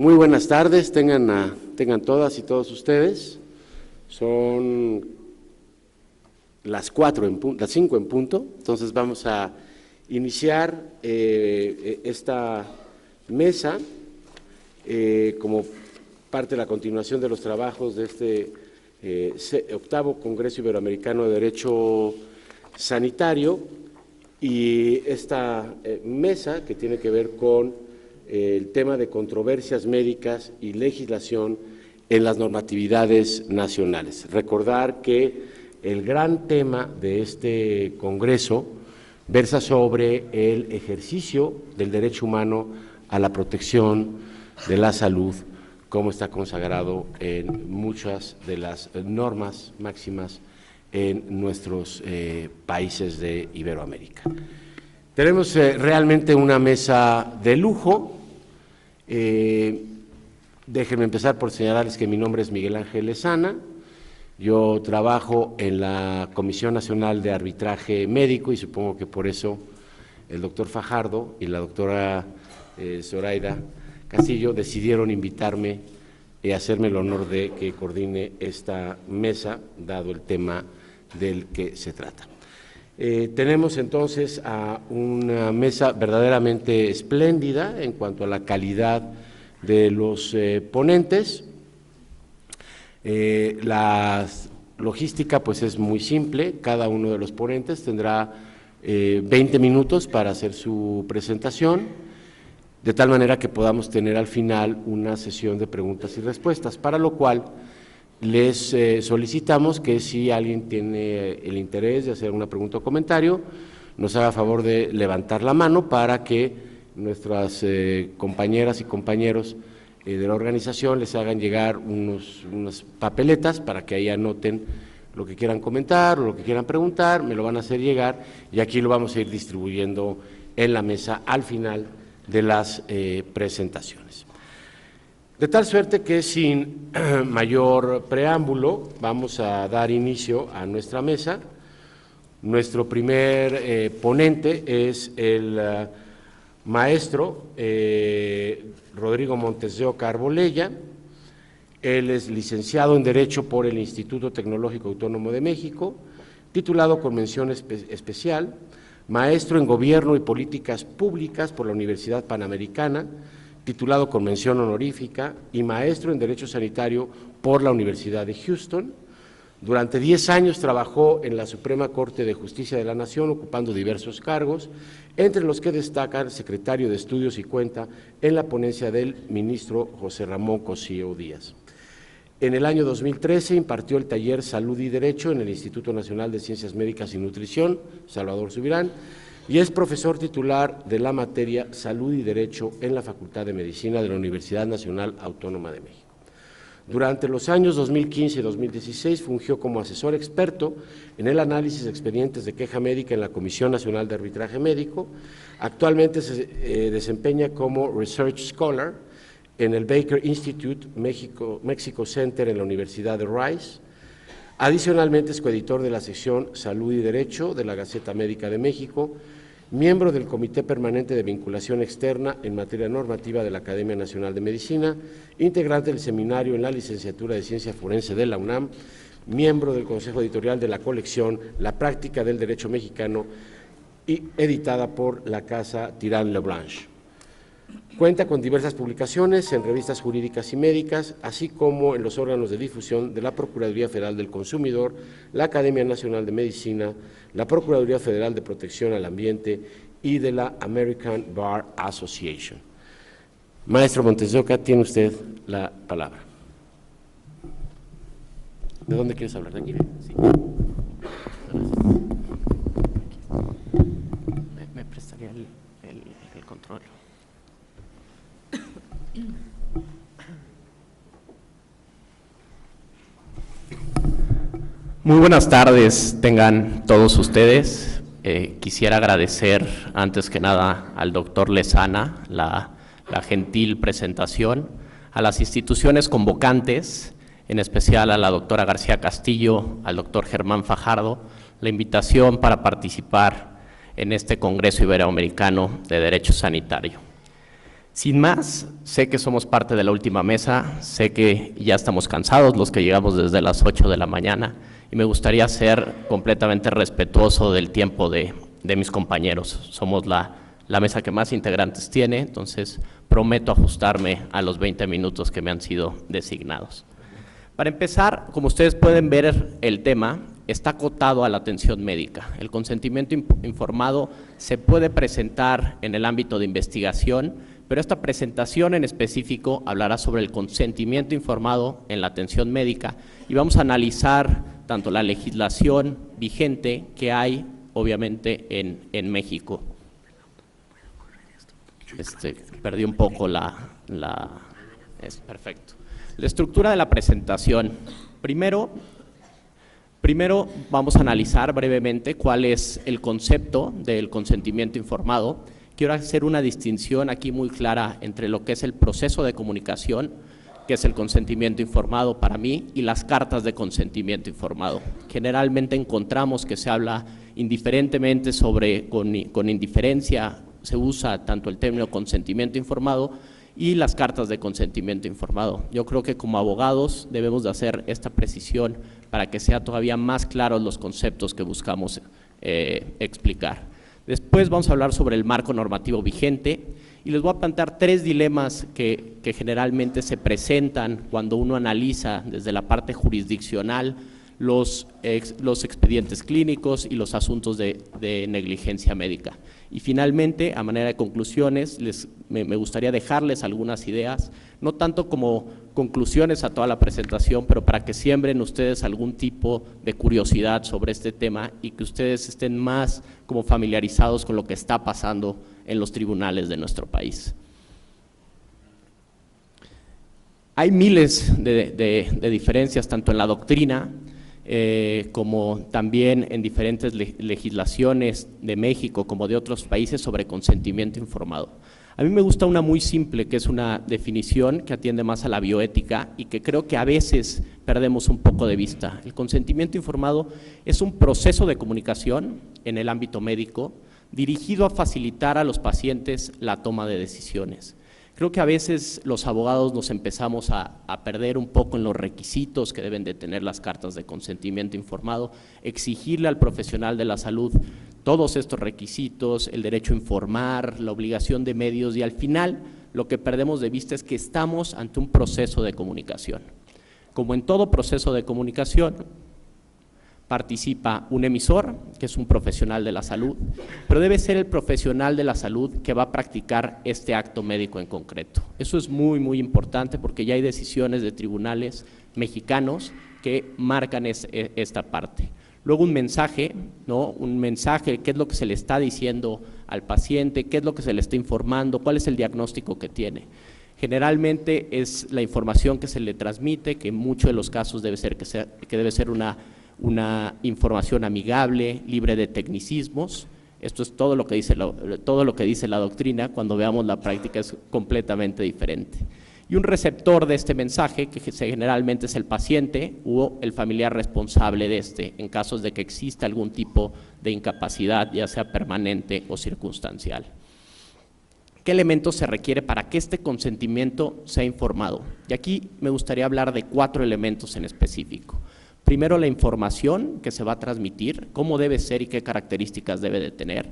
Muy buenas tardes, tengan todas y todos ustedes. Son las 5 en punto, entonces vamos a iniciar esta mesa como parte de la continuación de los trabajos de este 8º Congreso Iberoamericano de Derecho Sanitario, y esta mesa que tiene que ver con el tema de controversias médicas y legislación en las normatividades nacionales. Recordar que el gran tema de este Congreso versa sobre el ejercicio del derecho humano a la protección de la salud, como está consagrado en muchas de las normas máximas en nuestros países de Iberoamérica. Tenemos realmente una mesa de lujo. Déjenme empezar por señalarles que mi nombre es Miguel Ángel Lezana. Yo trabajo en la Comisión Nacional de Arbitraje Médico y supongo que por eso el doctor Fajardo y la doctora Zoraida Castillo decidieron invitarme y hacerme el honor de que coordine esta mesa, dado el tema del que se trata. Tenemos entonces a una mesa verdaderamente espléndida en cuanto a la calidad de los ponentes. La logística pues es muy simple, cada uno de los ponentes tendrá 20 minutos para hacer su presentación, de tal manera que podamos tener al final una sesión de preguntas y respuestas, para lo cual les solicitamos que si alguien tiene el interés de hacer una pregunta o comentario, nos haga favor de levantar la mano para que nuestras compañeras y compañeros de la organización les hagan llegar unas papeletas para que ahí anoten lo que quieran comentar o lo que quieran preguntar, me lo van a hacer llegar y aquí lo vamos a ir distribuyendo en la mesa al final de las presentaciones. De tal suerte que sin mayor preámbulo vamos a dar inicio a nuestra mesa. Nuestro primer ponente es el maestro Rodrigo Montes de Oca Arbolella. Él es licenciado en Derecho por el Instituto Tecnológico Autónomo de México, titulado con mención especial, maestro en Gobierno y Políticas Públicas por la Universidad Panamericana, titulado con mención honorífica, y maestro en Derecho Sanitario por la Universidad de Houston. Durante 10 años trabajó en la Suprema Corte de Justicia de la Nación, ocupando diversos cargos, entre los que destaca el secretario de Estudios y cuenta en la ponencia del ministro José Ramón Cosío Díaz. En el año 2013 impartió el taller Salud y Derecho en el Instituto Nacional de Ciencias Médicas y Nutrición, Salvador Subirán, y es profesor titular de la materia Salud y Derecho en la Facultad de Medicina de la Universidad Nacional Autónoma de México. Durante los años 2015 y 2016 fungió como asesor experto en el análisis de expedientes de queja médica en la Comisión Nacional de Arbitraje Médico. Actualmente se desempeña como Research Scholar en el Baker Institute Mexico Center en la Universidad de Rice. Adicionalmente es coeditor de la sección Salud y Derecho de la Gaceta Médica de México, miembro del Comité Permanente de Vinculación Externa en materia normativa de la Academia Nacional de Medicina, integrante del seminario en la Licenciatura de Ciencia Forense de la UNAM, miembro del Consejo Editorial de la colección La Práctica del Derecho Mexicano y editada por la Casa Tirán Leblanche. Cuenta con diversas publicaciones en revistas jurídicas y médicas, así como en los órganos de difusión de la Procuraduría Federal del Consumidor, la Academia Nacional de Medicina, la Procuraduría Federal de Protección al Ambiente y de la American Bar Association. Maestro Montes de Oca, tiene usted la palabra. ¿De dónde quieres hablar? ¿De aquí? Sí. Me prestaría el control. Muy buenas tardes tengan todos ustedes. Quisiera agradecer antes que nada al doctor Lezana la gentil presentación, a las instituciones convocantes, en especial a la doctora García Castillo, al doctor Germán Fajardo, la invitación para participar en este Congreso Iberoamericano de Derecho Sanitario. Sin más, sé que somos parte de la última mesa, sé que ya estamos cansados los que llegamos desde las 8 de la mañana y me gustaría ser completamente respetuoso del tiempo de mis compañeros. Somos la mesa que más integrantes tiene, entonces prometo ajustarme a los 20 minutos que me han sido designados. Para empezar, como ustedes pueden ver, el tema está acotado a la atención médica. El consentimiento informado se puede presentar en el ámbito de investigación, pero esta presentación en específico hablará sobre el consentimiento informado en la atención médica y vamos a analizar tanto la legislación vigente que hay, obviamente, en México. Perdí un poco es perfecto. La estructura de la presentación. Primero vamos a analizar brevemente cuál es el concepto del consentimiento informado. Quiero hacer una distinción aquí muy clara entre lo que es el proceso de comunicación, que es el consentimiento informado para mí, y las cartas de consentimiento informado. Generalmente encontramos que se habla indiferentemente con indiferencia, se usa tanto el término consentimiento informado y las cartas de consentimiento informado. Yo creo que como abogados debemos de hacer esta precisión para que sea todavía más claros los conceptos que buscamos explicar. Después vamos a hablar sobre el marco normativo vigente y les voy a plantear 3 dilemas que generalmente se presentan cuando uno analiza desde la parte jurisdiccional los expedientes clínicos y los asuntos de negligencia médica. Y finalmente, a manera de conclusiones, me gustaría dejarles algunas ideas, no tanto como conclusiones a toda la presentación, pero para que siembren ustedes algún tipo de curiosidad sobre este tema y que ustedes estén más como familiarizados con lo que está pasando en los tribunales de nuestro país. Hay miles de diferencias, tanto en la doctrina, como también en diferentes legislaciones de México como de otros países sobre consentimiento informado. A mí me gusta una muy simple, que es una definición que atiende más a la bioética y que creo que a veces perdemos un poco de vista. El consentimiento informado es un proceso de comunicación en el ámbito médico dirigido a facilitar a los pacientes la toma de decisiones. Creo que a veces los abogados nos empezamos a perder un poco en los requisitos que deben de tener las cartas de consentimiento informado, exigirle al profesional de la salud todos estos requisitos, el derecho a informar, la obligación de medios y al final lo que perdemos de vista es que estamos ante un proceso de comunicación. Como en todo proceso de comunicación, participa un emisor, que es un profesional de la salud, pero debe ser el profesional de la salud que va a practicar este acto médico en concreto. Eso es muy, muy importante porque ya hay decisiones de tribunales mexicanos que marcan esta parte. Luego un mensaje, ¿no? Un mensaje, qué es lo que se le está diciendo al paciente, qué es lo que se le está informando, cuál es el diagnóstico que tiene. Generalmente es la información que se le transmite, que en muchos de los casos debe ser una información amigable, libre de tecnicismos. Esto es todo lo que dice la doctrina. Cuando veamos la práctica es completamente diferente. Y un receptor de este mensaje, que generalmente es el paciente o el familiar responsable de en casos de que exista algún tipo de incapacidad, ya sea permanente o circunstancial. ¿Qué elementos se requiere para que este consentimiento sea informado? Y aquí me gustaría hablar de 4 elementos en específico. Primero, la información que se va a transmitir, cómo debe ser y qué características debe de tener.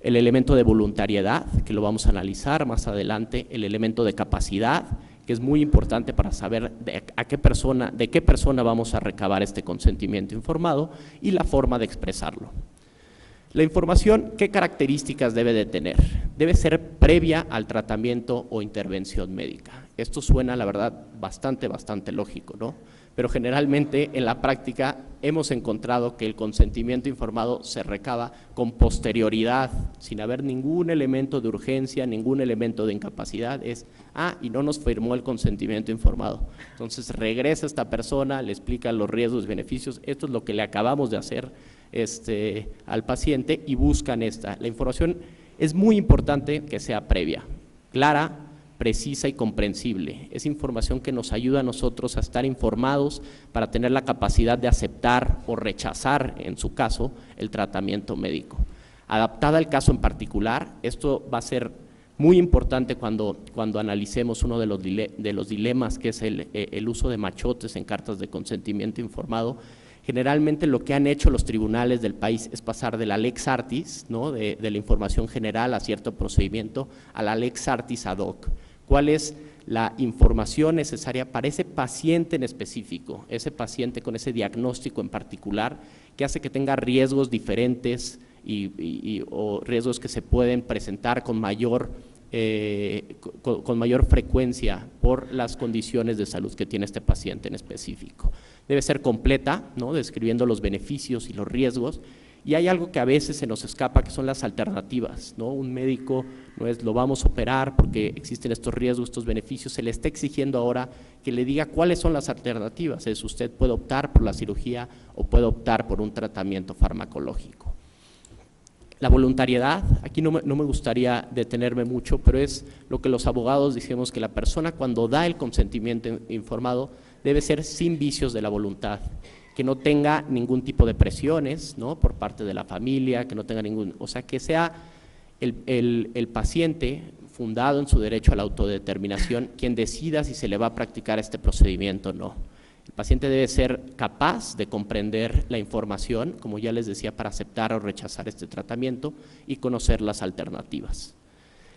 El elemento de voluntariedad, que lo vamos a analizar más adelante. El elemento de capacidad, que es muy importante para saber de qué persona vamos a recabar este consentimiento informado, y la forma de expresarlo. La información, ¿qué características debe de tener? Debe ser previa al tratamiento o intervención médica. Esto suena, la verdad, bastante lógico, ¿no? Pero generalmente en la práctica hemos encontrado que el consentimiento informado se recaba con posterioridad, sin haber ningún elemento de urgencia, ningún elemento de incapacidad, y no nos firmó el consentimiento informado. Entonces regresa esta persona, le explica los riesgos y beneficios, esto es lo que le acabamos de hacer al paciente y buscan la información. Es muy importante que sea previa, clara, precisa y comprensible. Es información que nos ayuda a nosotros a estar informados para tener la capacidad de aceptar o rechazar, en su caso, el tratamiento médico. Adaptada al caso en particular, esto va a ser Muy importante cuando analicemos uno de los dilemas, que es el uso de machotes en cartas de consentimiento informado. Generalmente lo que han hecho los tribunales del país es pasar de la lex artis, ¿no?, de la información general a cierto procedimiento, a la lex artis ad hoc. ¿Cuál es la información necesaria para ese paciente en específico, ese paciente con ese diagnóstico en particular, que hace que tenga riesgos diferentes o riesgos que se pueden presentar con mayor frecuencia por las condiciones de salud que tiene este paciente en específico? Debe ser completa, ¿no?, describiendo los beneficios y los riesgos. Y hay algo que a veces se nos escapa, que son las alternativas, ¿no? Un médico no es lo vamos a operar porque existen estos riesgos, estos beneficios, se le está exigiendo ahora que le diga cuáles son las alternativas. Es usted puede optar por la cirugía o puede optar por un tratamiento farmacológico. La voluntariedad, aquí no me gustaría detenerme mucho, pero es lo que los abogados decimos, que la persona cuando da el consentimiento informado debe ser sin vicios de la voluntad, que no tenga ningún tipo de presiones, ¿no?, por parte de la familia, que no tenga o sea, que sea el paciente, fundado en su derecho a la autodeterminación, quien decida si se le va a practicar este procedimiento o no. El paciente debe ser capaz de comprender la información, como ya les decía, para aceptar o rechazar este tratamiento y conocer las alternativas.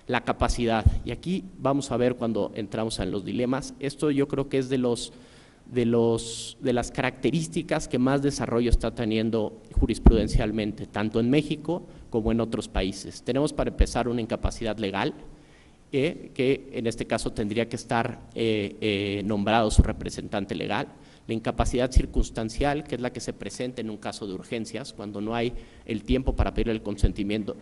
La capacidad, y aquí vamos a ver cuando entramos en los dilemas, esto yo creo que es de las características que más desarrollo está teniendo jurisprudencialmente, tanto en México como en otros países. Tenemos, para empezar, una incapacidad legal, que en este caso tendría que estar nombrado su representante legal. La incapacidad circunstancial, que es la que se presenta en un caso de urgencias, cuando no hay el tiempo para pedir el consentimiento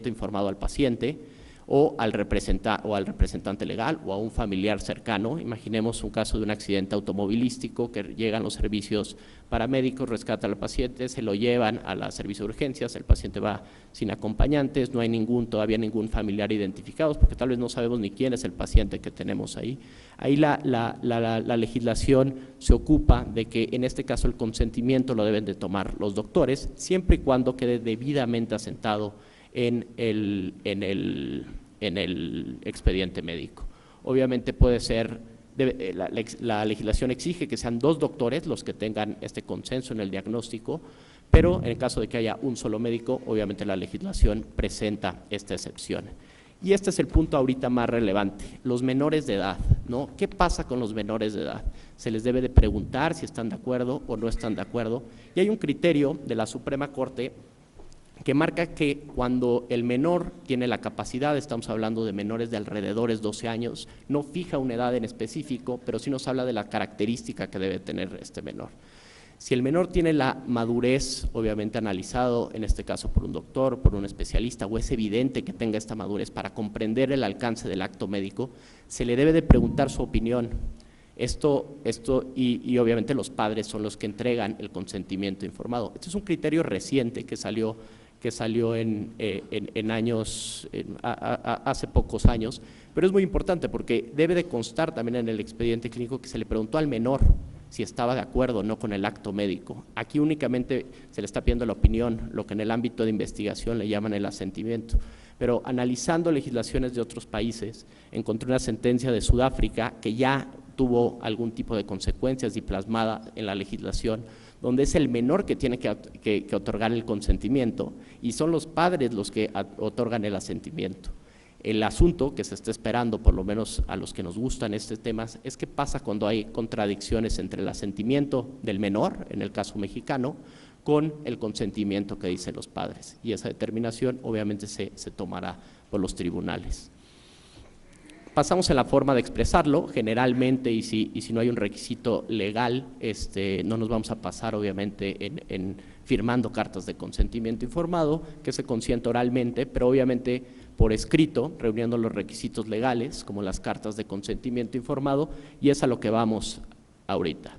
informado al paciente, o al representante legal o a un familiar cercano. Imaginemos un caso de un accidente automovilístico, que llegan los servicios paramédicos, rescatan al paciente, se lo llevan a la servicio de urgencias, el paciente va sin acompañantes, no hay todavía ningún familiar identificado, porque tal vez no sabemos ni quién es el paciente que tenemos ahí. Ahí la legislación se ocupa de que en este caso el consentimiento lo deben de tomar los doctores, siempre y cuando quede debidamente asentado en el expediente médico. Obviamente puede ser, la legislación exige que sean 2 doctores los que tengan este consenso en el diagnóstico, pero en el caso de que haya un solo médico, obviamente la legislación presenta esta excepción. Y este es el punto ahorita más relevante, los menores de edad, ¿no? ¿Qué pasa con los menores de edad? Se les debe de preguntar si están de acuerdo o no están de acuerdo, y hay un criterio de la Suprema Corte que marca que cuando el menor tiene la capacidad, estamos hablando de menores de alrededor de 12 años, no fija una edad en específico, pero sí nos habla de la característica que debe tener este menor. Si el menor tiene la madurez, obviamente analizado, en este caso por un doctor, por un especialista, o es evidente que tenga esta madurez para comprender el alcance del acto médico, se le debe de preguntar su opinión. Y obviamente los padres son los que entregan el consentimiento informado. Este es un criterio reciente que salió en años, hace pocos años, pero es muy importante porque debe de constar también en el expediente clínico que se le preguntó al menor si estaba de acuerdo o no con el acto médico. Aquí únicamente se le está pidiendo la opinión, lo que en el ámbito de investigación le llaman el asentimiento. Pero analizando legislaciones de otros países, encontré una sentencia de Sudáfrica que ya tuvo algún tipo de consecuencias y plasmada en la legislación, donde es el menor que tiene que otorgar el consentimiento y son los padres los que otorgan el asentimiento. El asunto que se está esperando, por lo menos a los que nos gustan estos temas, es qué pasa cuando hay contradicciones entre el asentimiento del menor, en el caso mexicano, con el consentimiento que dicen los padres. Y esa determinación obviamente se tomará por los tribunales. Pasamos a la forma de expresarlo, generalmente, y si no hay un requisito legal, no nos vamos a pasar obviamente en firmando cartas de consentimiento informado, que se consiente oralmente, pero obviamente por escrito, reuniendo los requisitos legales, como las cartas de consentimiento informado, y es a lo que vamos ahorita.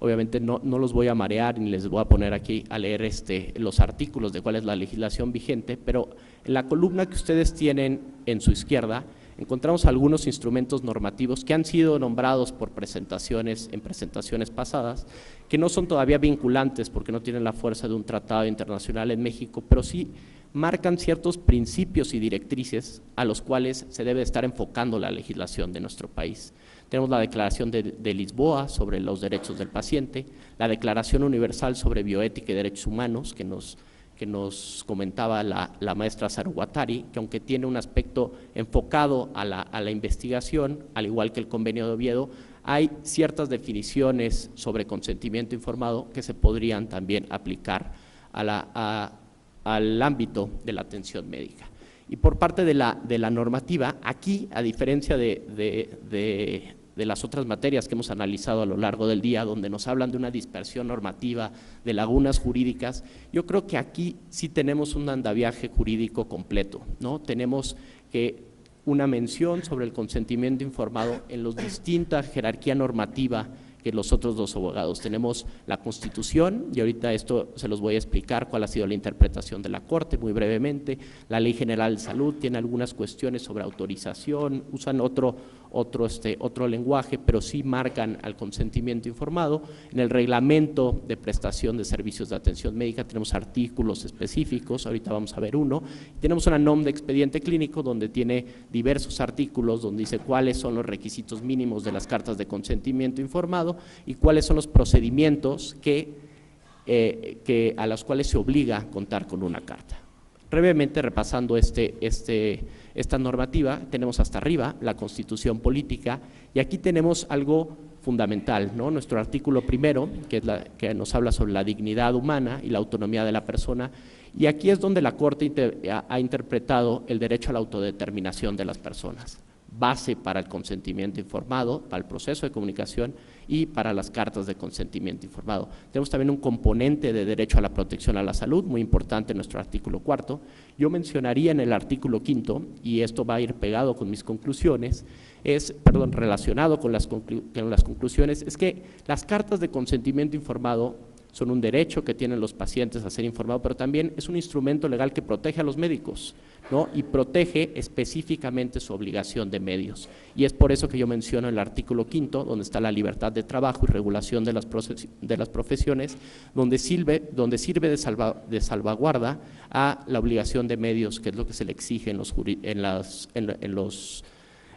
Obviamente no los voy a marear ni les voy a poner aquí a leer los artículos de cuál es la legislación vigente, pero en la columna que ustedes tienen en su izquierda encontramos algunos instrumentos normativos que han sido nombrados por en presentaciones pasadas, que no son todavía vinculantes porque no tienen la fuerza de un tratado internacional en México, pero sí marcan ciertos principios y directrices a los cuales se debe estar enfocando la legislación de nuestro país. Tenemos la Declaración de Lisboa sobre los derechos del paciente, la Declaración Universal sobre Bioética y Derechos Humanos, que nos comentaba la maestra Saru Guattari, que aunque tiene un aspecto enfocado a la investigación, al igual que el Convenio de Oviedo, hay ciertas definiciones sobre consentimiento informado que se podrían también aplicar al ámbito de la atención médica. Y por parte de la normativa, aquí, a diferencia de las otras materias que hemos analizado a lo largo del día, donde nos hablan de una dispersión normativa, de lagunas jurídicas, yo creo que aquí sí tenemos un andamiaje jurídico completo, ¿no? Tenemos una mención sobre el consentimiento informado en la distinta jerarquía normativa que los otros dos abogados. Tenemos la Constitución, y ahorita esto se los voy a explicar cuál ha sido la interpretación de la Corte muy brevemente. La Ley General de Salud tiene algunas cuestiones sobre autorización, usan otro lenguaje, pero sí marcan al consentimiento informado. En el Reglamento de Prestación de Servicios de Atención Médica tenemos artículos específicos, ahorita vamos a ver uno. Tenemos una NOM de expediente clínico donde tiene diversos artículos donde dice cuáles son los requisitos mínimos de las cartas de consentimiento informado y cuáles son los procedimientos a los cuales se obliga a contar con una carta. Brevemente repasando esta normativa, tenemos hasta arriba la Constitución Política y aquí tenemos algo fundamental, ¿no? Nuestro artículo primero, que nos habla sobre la dignidad humana y la autonomía de la persona, y aquí es donde la Corte ha interpretado el derecho a la autodeterminación de las personas, base para el consentimiento informado, para el proceso de comunicación y para las cartas de consentimiento informado. Tenemos también un componente de derecho a la protección a la salud, muy importante en nuestro artículo cuarto. Yo mencionaría en el artículo quinto, y esto va a ir pegado con mis conclusiones, relacionado con las conclusiones, es que las cartas de consentimiento informado son un derecho que tienen los pacientes a ser informados, pero también es un instrumento legal que protege a los médicos, ¿no? Y protege específicamente su obligación de medios. Y es por eso que yo menciono el artículo quinto, donde está la libertad de trabajo y regulación de las profesiones, donde sirve de salvaguarda a la obligación de medios, que es lo que se le exige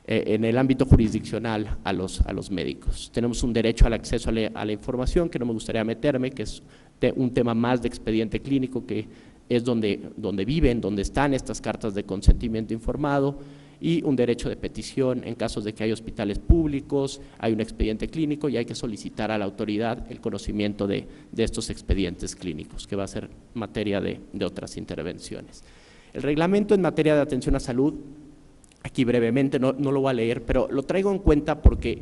en el ámbito jurisdiccional a los médicos. Tenemos un derecho al acceso a la información, que no me gustaría meterme, que es un tema más de expediente clínico, que es donde están estas cartas de consentimiento informado, y un derecho de petición en casos de que hay hospitales públicos, hay un expediente clínico y hay que solicitar a la autoridad el conocimiento de estos expedientes clínicos, que va a ser materia de otras intervenciones. El reglamento en materia de atención a salud, aquí brevemente, no lo voy a leer, pero lo traigo en cuenta porque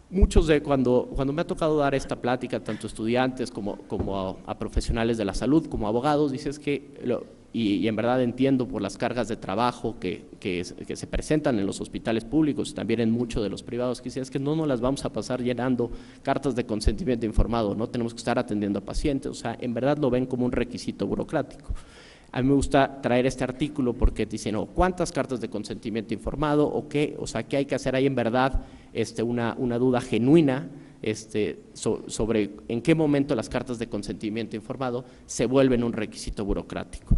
muchos cuando me ha tocado dar esta plática, tanto estudiantes como a profesionales de la salud, como abogados, dices y en verdad entiendo por las cargas de trabajo que se presentan en los hospitales públicos y también en muchos de los privados, que dicen, es que no nos las vamos a pasar llenando cartas de consentimiento informado, no tenemos que estar atendiendo a pacientes, o sea, en verdad lo ven como un requisito burocrático. A mí me gusta traer este artículo porque te dicen, ¿cuántas cartas de consentimiento informado o qué? O sea, ¿qué hay que hacer? Hay en verdad una duda genuina sobre en qué momento las cartas de consentimiento informado se vuelven un requisito burocrático.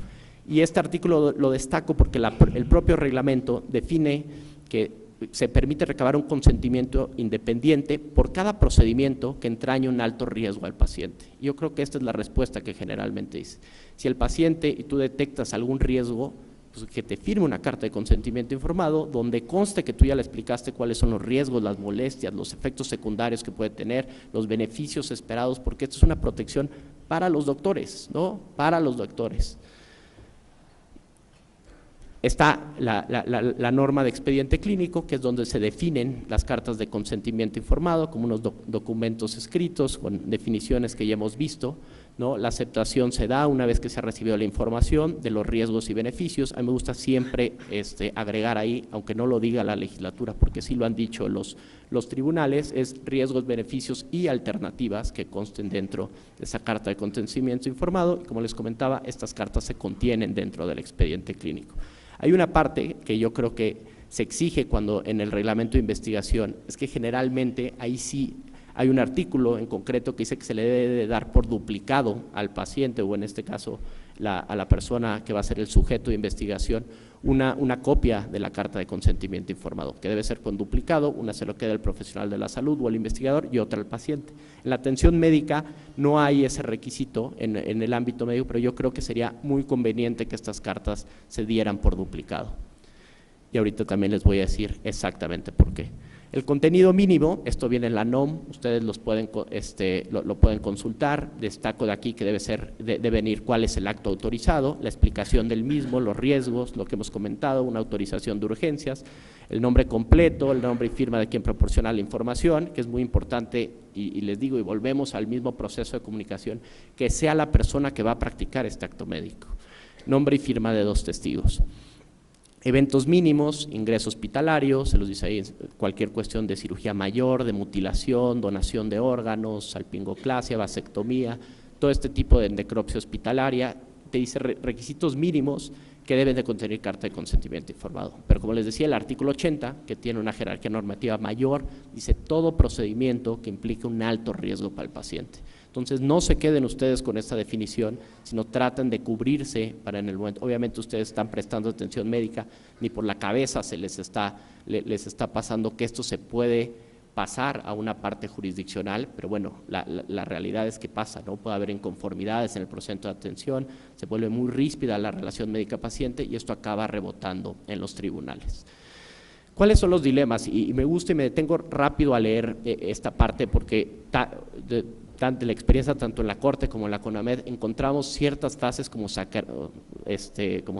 Y este artículo lo destaco porque el propio reglamento define que se permite recabar un consentimiento independiente por cada procedimiento que entrañe un alto riesgo al paciente. Yo creo que esta es la respuesta que generalmente dice. Si el paciente y tú detectas algún riesgo, pues que te firme una carta de consentimiento informado donde conste que tú ya le explicaste cuáles son los riesgos, las molestias, los efectos secundarios que puede tener, los beneficios esperados, porque esto es una protección para los doctores, ¿no? Para los doctores. Está la norma de expediente clínico, que es donde se definen las cartas de consentimiento informado como unos documentos escritos con definiciones que ya hemos visto, ¿no? La aceptación se da una vez que se ha recibido la información de los riesgos y beneficios. A mí me gusta siempre agregar ahí, aunque no lo diga la legislatura, porque sí lo han dicho los tribunales, es riesgos, beneficios y alternativas que consten dentro de esa carta de consentimiento informado. Y como les comentaba, estas cartas se contienen dentro del expediente clínico. Hay una parte que yo creo que se exige cuando en el reglamento de investigación es que generalmente ahí sí hay un artículo en concreto que dice que se le debe de dar por duplicado al paciente o en este caso a la persona que va a ser el sujeto de investigación una copia de la carta de consentimiento informado, que debe ser con duplicado, una se lo queda el profesional de la salud o el investigador y otra al paciente. En la atención médica no hay ese requisito en el ámbito médico, pero yo creo que sería muy conveniente que estas cartas se dieran por duplicado. Y ahorita también les voy a decir exactamente por qué. El contenido mínimo, esto viene en la NOM, ustedes lo pueden consultar, destaco de aquí que debe venir cuál es el acto autorizado, la explicación del mismo, los riesgos, lo que hemos comentado, una autorización de urgencias, el nombre completo, el nombre y firma de quien proporciona la información, que es muy importante y les digo, y volvemos al mismo proceso de comunicación, que sea la persona que va a practicar este acto médico, nombre y firma de 2 testigos. Eventos mínimos, ingreso hospitalario, se los dice ahí, cualquier cuestión de cirugía mayor, de mutilación, donación de órganos, salpingoclasia, vasectomía, todo este tipo de necropsia hospitalaria, te dice requisitos mínimos que deben de contener carta de consentimiento informado. Pero como les decía, el artículo 80, que tiene una jerarquía normativa mayor, dice todo procedimiento que implique un alto riesgo para el paciente. Entonces, no se queden ustedes con esta definición, sino traten de cubrirse para en el momento. Obviamente, ustedes están prestando atención médica, ni por la cabeza les está pasando que esto se puede pasar a una parte jurisdiccional, pero bueno, la realidad es que pasa, ¿no? Puede haber inconformidades en el procedimiento de atención, se vuelve muy ríspida la relación médica-paciente y esto acaba rebotando en los tribunales. ¿Cuáles son los dilemas? Y me gusta y me detengo rápido a leer esta parte porque de la experiencia tanto en la Corte como en la CONAMED encontramos ciertas frases como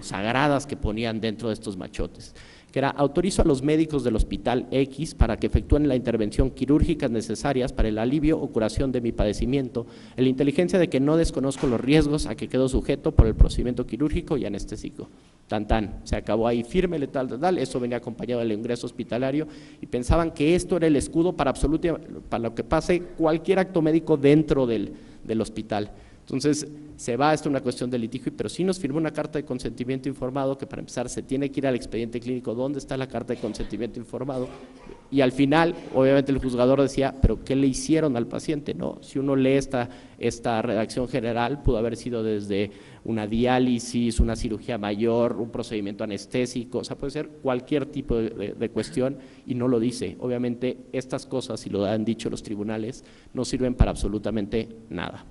sagradas que ponían dentro de estos machotes, que era: autorizo a los médicos del hospital X para que efectúen la intervención quirúrgica necesarias para el alivio o curación de mi padecimiento, en la inteligencia de que no desconozco los riesgos a que quedo sujeto por el procedimiento quirúrgico y anestésico. Tan, se acabó ahí, fírmele, tal, eso venía acompañado del ingreso hospitalario y pensaban que esto era el escudo para lo que pase cualquier acto médico dentro del hospital. Entonces, se va, esto es una cuestión de litigio, pero sí nos firmó una carta de consentimiento informado que para empezar se tiene que ir al expediente clínico, ¿dónde está la carta de consentimiento informado? Y al final, obviamente el juzgador decía, ¿pero qué le hicieron al paciente? No, si uno lee esta redacción general, pudo haber sido desde una diálisis, una cirugía mayor, un procedimiento anestésico, o sea, puede ser cualquier tipo de cuestión y no lo dice. Obviamente estas cosas, y lo han dicho los tribunales, no sirven para absolutamente nada,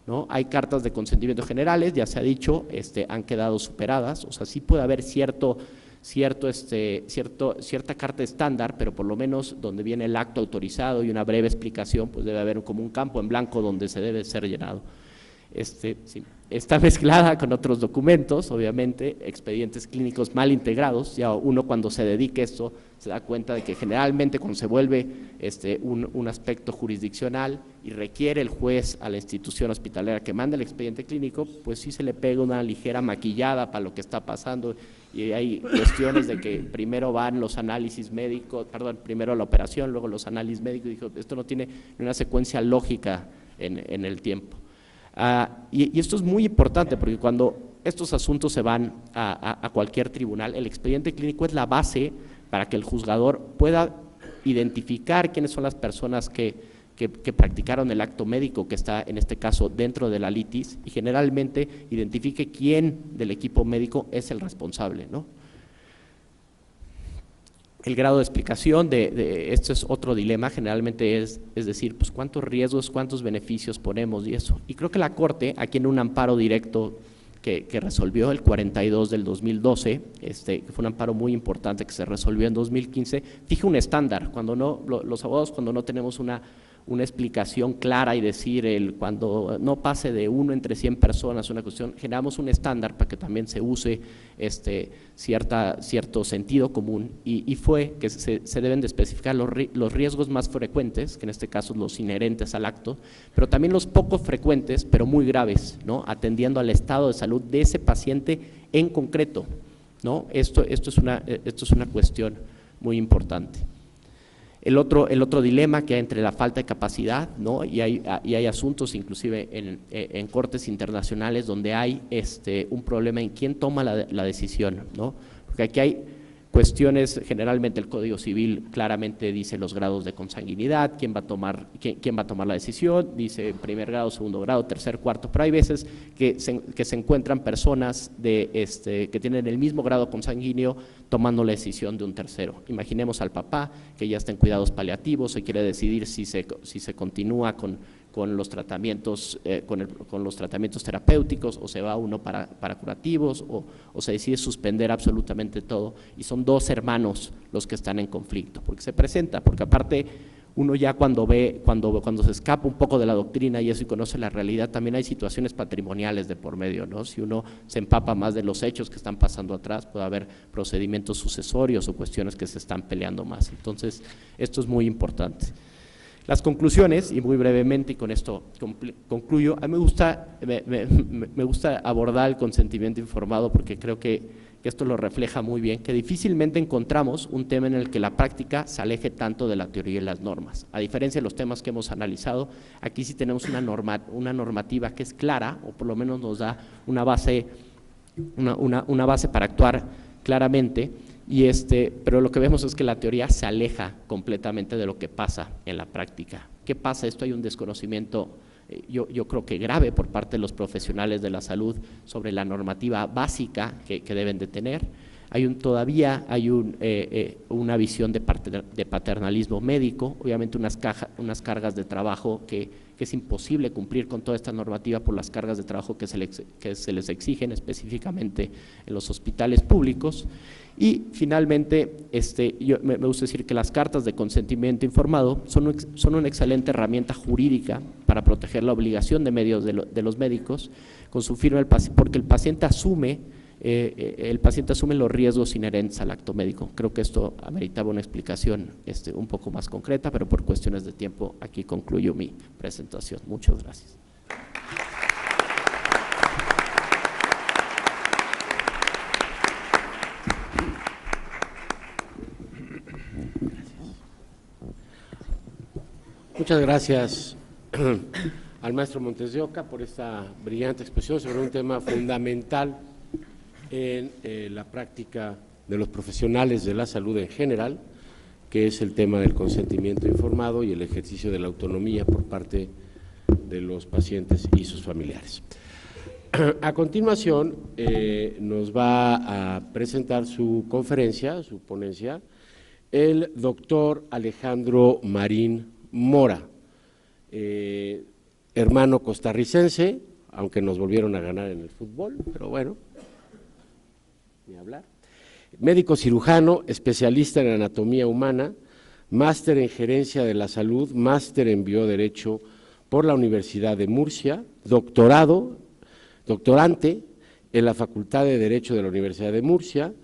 ¿no? Hay cartas de consentimiento generales, ya se ha dicho, han quedado superadas, o sea, sí puede haber cierta carta estándar, pero por lo menos donde viene el acto autorizado y una breve explicación, pues debe haber como un campo en blanco donde se debe ser llenado. Sí. Está mezclada con otros documentos, obviamente, expedientes clínicos mal integrados. Ya uno cuando se dedica a esto se da cuenta de que generalmente cuando se vuelve un aspecto jurisdiccional y requiere el juez a la institución hospitalera que mande el expediente clínico, pues sí se le pega una ligera maquillada para lo que está pasando y hay cuestiones de que primero van los análisis médicos, primero la operación, luego los análisis médicos, y dijo, esto no tiene una secuencia lógica en el tiempo. Y esto es muy importante porque cuando estos asuntos se van a cualquier tribunal, el expediente clínico es la base para que el juzgador pueda identificar quiénes son las personas que practicaron el acto médico que está en este caso dentro de la litis y generalmente identifique quién del equipo médico es el responsable, ¿no? El grado de explicación esto es otro dilema, generalmente es decir, pues cuántos riesgos, cuántos beneficios ponemos y eso. Y creo que la Corte, aquí en un amparo directo que resolvió el 42 del 2012, que fue un amparo muy importante que se resolvió en 2015, fija un estándar, los abogados cuando no tenemos una explicación clara y decir cuando no pase de 1 entre 100 personas una cuestión, generamos un estándar para que también se use cierto sentido común y fue que se deben de especificar los riesgos más frecuentes, que en este caso los inherentes al acto, pero también los poco frecuentes pero muy graves, ¿no? Atendiendo al estado de salud de ese paciente en concreto, ¿no? Esto es una cuestión muy importante. El otro dilema que hay entre la falta de capacidad, ¿no? y hay asuntos inclusive en cortes internacionales donde hay un problema en quién toma la decisión, ¿no? Porque aquí hay cuestiones, generalmente el Código Civil claramente dice los grados de consanguinidad, quién va a tomar la decisión, dice primer grado, segundo grado, tercer, cuarto, pero hay veces que se encuentran personas que tienen el mismo grado consanguíneo tomando la decisión de un tercero. Imaginemos al papá que ya está en cuidados paliativos, se quiere decidir si se continúa con los tratamientos, con los tratamientos terapéuticos, o se va uno para curativos, o se decide suspender absolutamente todo, y son dos hermanos los que están en conflicto, porque se presenta, porque aparte uno ya cuando se escapa un poco de la doctrina y eso y conoce la realidad, también hay situaciones patrimoniales de por medio, ¿no? Si uno se empapa más de los hechos que están pasando atrás, puede haber procedimientos sucesorios o cuestiones que se están peleando más. Entonces, esto es muy importante. Las conclusiones, y muy brevemente, y con esto concluyo, a mí me gusta abordar el consentimiento informado porque creo que esto lo refleja muy bien, que difícilmente encontramos un tema en el que la práctica se aleje tanto de la teoría y las normas. A diferencia de los temas que hemos analizado, aquí sí tenemos una normativa que es clara, o por lo menos nos da una base para actuar claramente. Pero lo que vemos es que la teoría se aleja completamente de lo que pasa en la práctica. ¿Qué pasa? Esto hay un desconocimiento, yo creo que grave por parte de los profesionales de la salud sobre la normativa básica que deben de tener. Todavía hay una visión de paternalismo médico, obviamente unas cargas de trabajo que es imposible cumplir con toda esta normativa por las cargas de trabajo que se les exigen específicamente en los hospitales públicos. Y finalmente, me gusta decir que las cartas de consentimiento informado son una excelente herramienta jurídica para proteger la obligación de medios de los médicos con su firma, porque el paciente asume los riesgos inherentes al acto médico. Creo que esto ameritaba una explicación un poco más concreta, pero por cuestiones de tiempo aquí concluyo mi presentación. Muchas gracias. Muchas gracias al maestro Montes de Oca por esta brillante exposición sobre un tema fundamental en la práctica de los profesionales de la salud en general, que es el tema del consentimiento informado y el ejercicio de la autonomía por parte de los pacientes y sus familiares. A continuación, nos va a presentar su conferencia, su ponencia, el doctor Alejandro Marín Mora, hermano costarricense, aunque nos volvieron a ganar en el fútbol, pero bueno, ni hablar. Médico cirujano, especialista en anatomía humana, máster en gerencia de la salud, máster en bioderecho por la Universidad de Murcia, doctorante en la Facultad de Derecho de la Universidad de Murcia,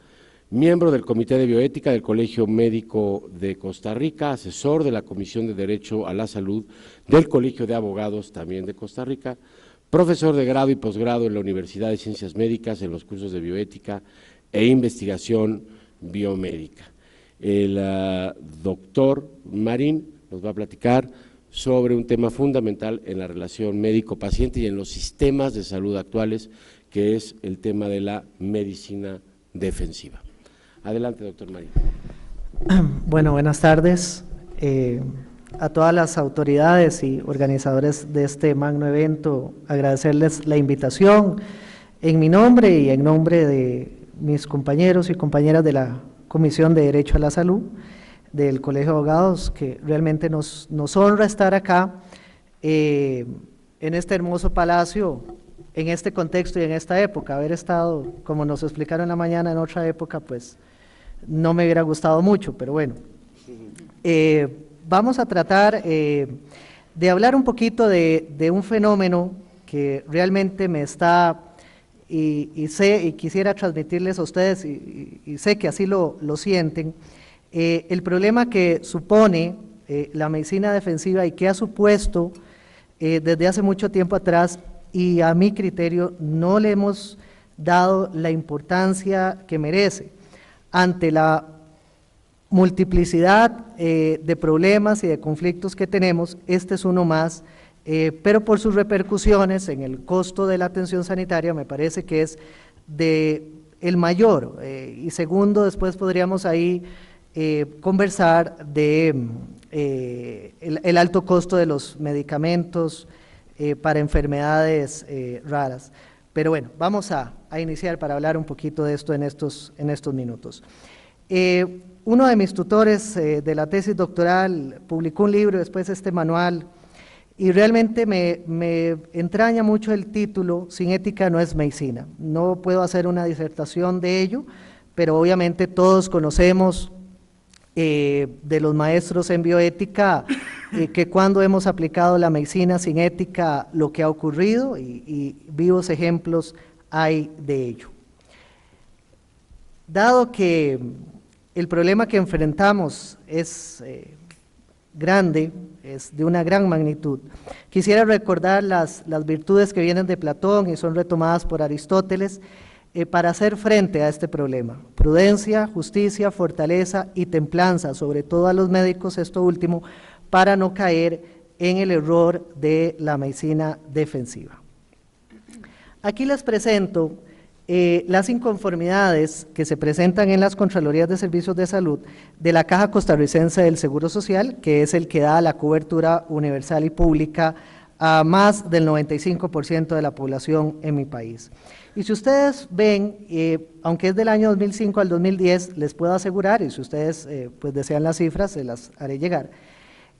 miembro del Comité de Bioética del Colegio Médico de Costa Rica, asesor de la Comisión de Derecho a la Salud del Colegio de Abogados también de Costa Rica, profesor de grado y posgrado en la Universidad de Ciencias Médicas en los cursos de bioética e investigación biomédica. El doctor Marín nos va a platicar sobre un tema fundamental en la relación médico-paciente y en los sistemas de salud actuales, que es el tema de la medicina defensiva. Adelante, doctor Marín. Bueno, buenas tardes a todas las autoridades y organizadores de este magno evento, agradecerles la invitación en mi nombre y en nombre de mis compañeros y compañeras de la Comisión de Derecho a la Salud del Colegio de Abogados, que realmente nos honra estar acá en este hermoso palacio, en este contexto y en esta época. Haber estado, como nos explicaron en la mañana, en otra época, pues no me hubiera gustado mucho, pero bueno. Vamos a tratar de hablar un poquito de un fenómeno que realmente me está, y quisiera transmitirles a ustedes, y sé que así lo sienten, el problema que supone la medicina defensiva y que ha supuesto desde hace mucho tiempo atrás, y a mi criterio no le hemos dado la importancia que merece ante la multiplicidad de problemas y de conflictos que tenemos. Este es uno más, pero por sus repercusiones en el costo de la atención sanitaria me parece que es de el mayor, y segundo, después podríamos ahí conversar de el alto costo de los medicamentos para enfermedades raras. Pero bueno, vamos a iniciar para hablar un poquito de esto en estos minutos. Uno de mis tutores de la tesis doctoral publicó un libro, después este manual, y realmente me entraña mucho el título, Sin ética no es medicina. No puedo hacer una disertación de ello, pero obviamente todos conocemos de los maestros en bioética que cuando hemos aplicado la medicina sin ética lo que ha ocurrido y vivos ejemplos hay de ello. Dado que el problema que enfrentamos es grande, es de una gran magnitud, quisiera recordar las virtudes que vienen de Platón y son retomadas por Aristóteles para hacer frente a este problema: prudencia, justicia, fortaleza y templanza, sobre todo a los médicos, esto último, para no caer en el error de la medicina defensiva. Aquí les presento las inconformidades que se presentan en las Contralorías de Servicios de Salud de la Caja Costarricense del Seguro Social, que es el que da la cobertura universal y pública a más del 95% de la población en mi país. Y si ustedes ven, aunque es del año 2005 al 2010, les puedo asegurar, y si ustedes pues desean las cifras, se las haré llegar,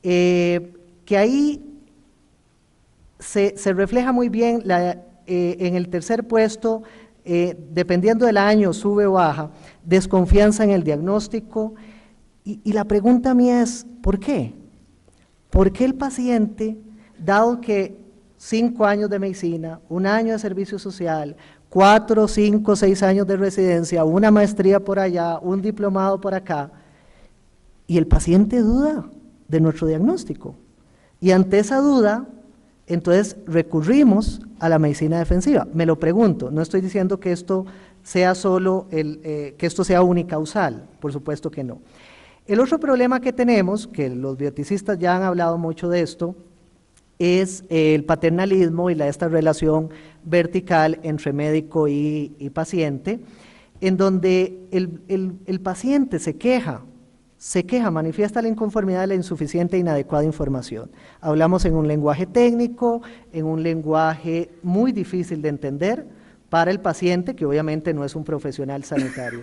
que ahí se refleja muy bien en el tercer puesto, dependiendo del año, sube o baja, desconfianza en el diagnóstico, y la pregunta mía es, ¿por qué? ¿Por qué el paciente, dado que 5 años de medicina, 1 año de servicio social, 4, 5, 6 años de residencia, una maestría por allá, un diplomado por acá, y el paciente duda de nuestro diagnóstico? Y ante esa duda, entonces recurrimos a la medicina defensiva. Me lo pregunto, no estoy diciendo que esto sea solo que esto sea unicausal, por supuesto que no. El otro problema que tenemos, que los bioeticistas ya han hablado mucho de esto, es el paternalismo y esta relación vertical entre médico y paciente, en donde el paciente se queja, manifiesta la inconformidad de la insuficiente e inadecuada información. Hablamos en un lenguaje técnico, en un lenguaje muy difícil de entender para el paciente, que obviamente no es un profesional sanitario.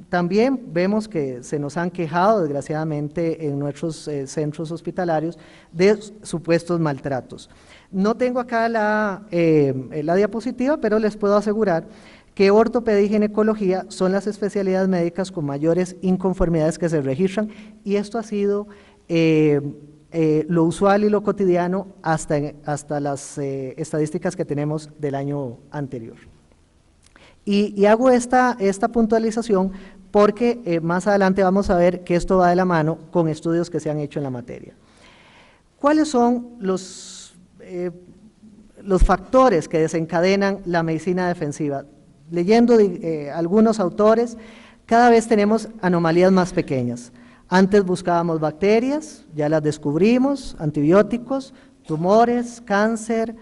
También vemos que se nos han quejado, desgraciadamente, en nuestros centros hospitalarios de supuestos maltratos. No tengo acá la diapositiva, pero les puedo asegurar que ortopedia y ginecología son las especialidades médicas con mayores inconformidades que se registran, y esto ha sido lo usual y lo cotidiano hasta las estadísticas que tenemos del año anterior. Y hago esta puntualización porque más adelante vamos a ver que esto va de la mano con estudios que se han hecho en la materia. ¿Cuáles son los factores que desencadenan la medicina defensiva? Leyendo algunos autores, cada vez tenemos anomalías más pequeñas. Antes buscábamos bacterias, ya las descubrimos, antibióticos, tumores, cáncer,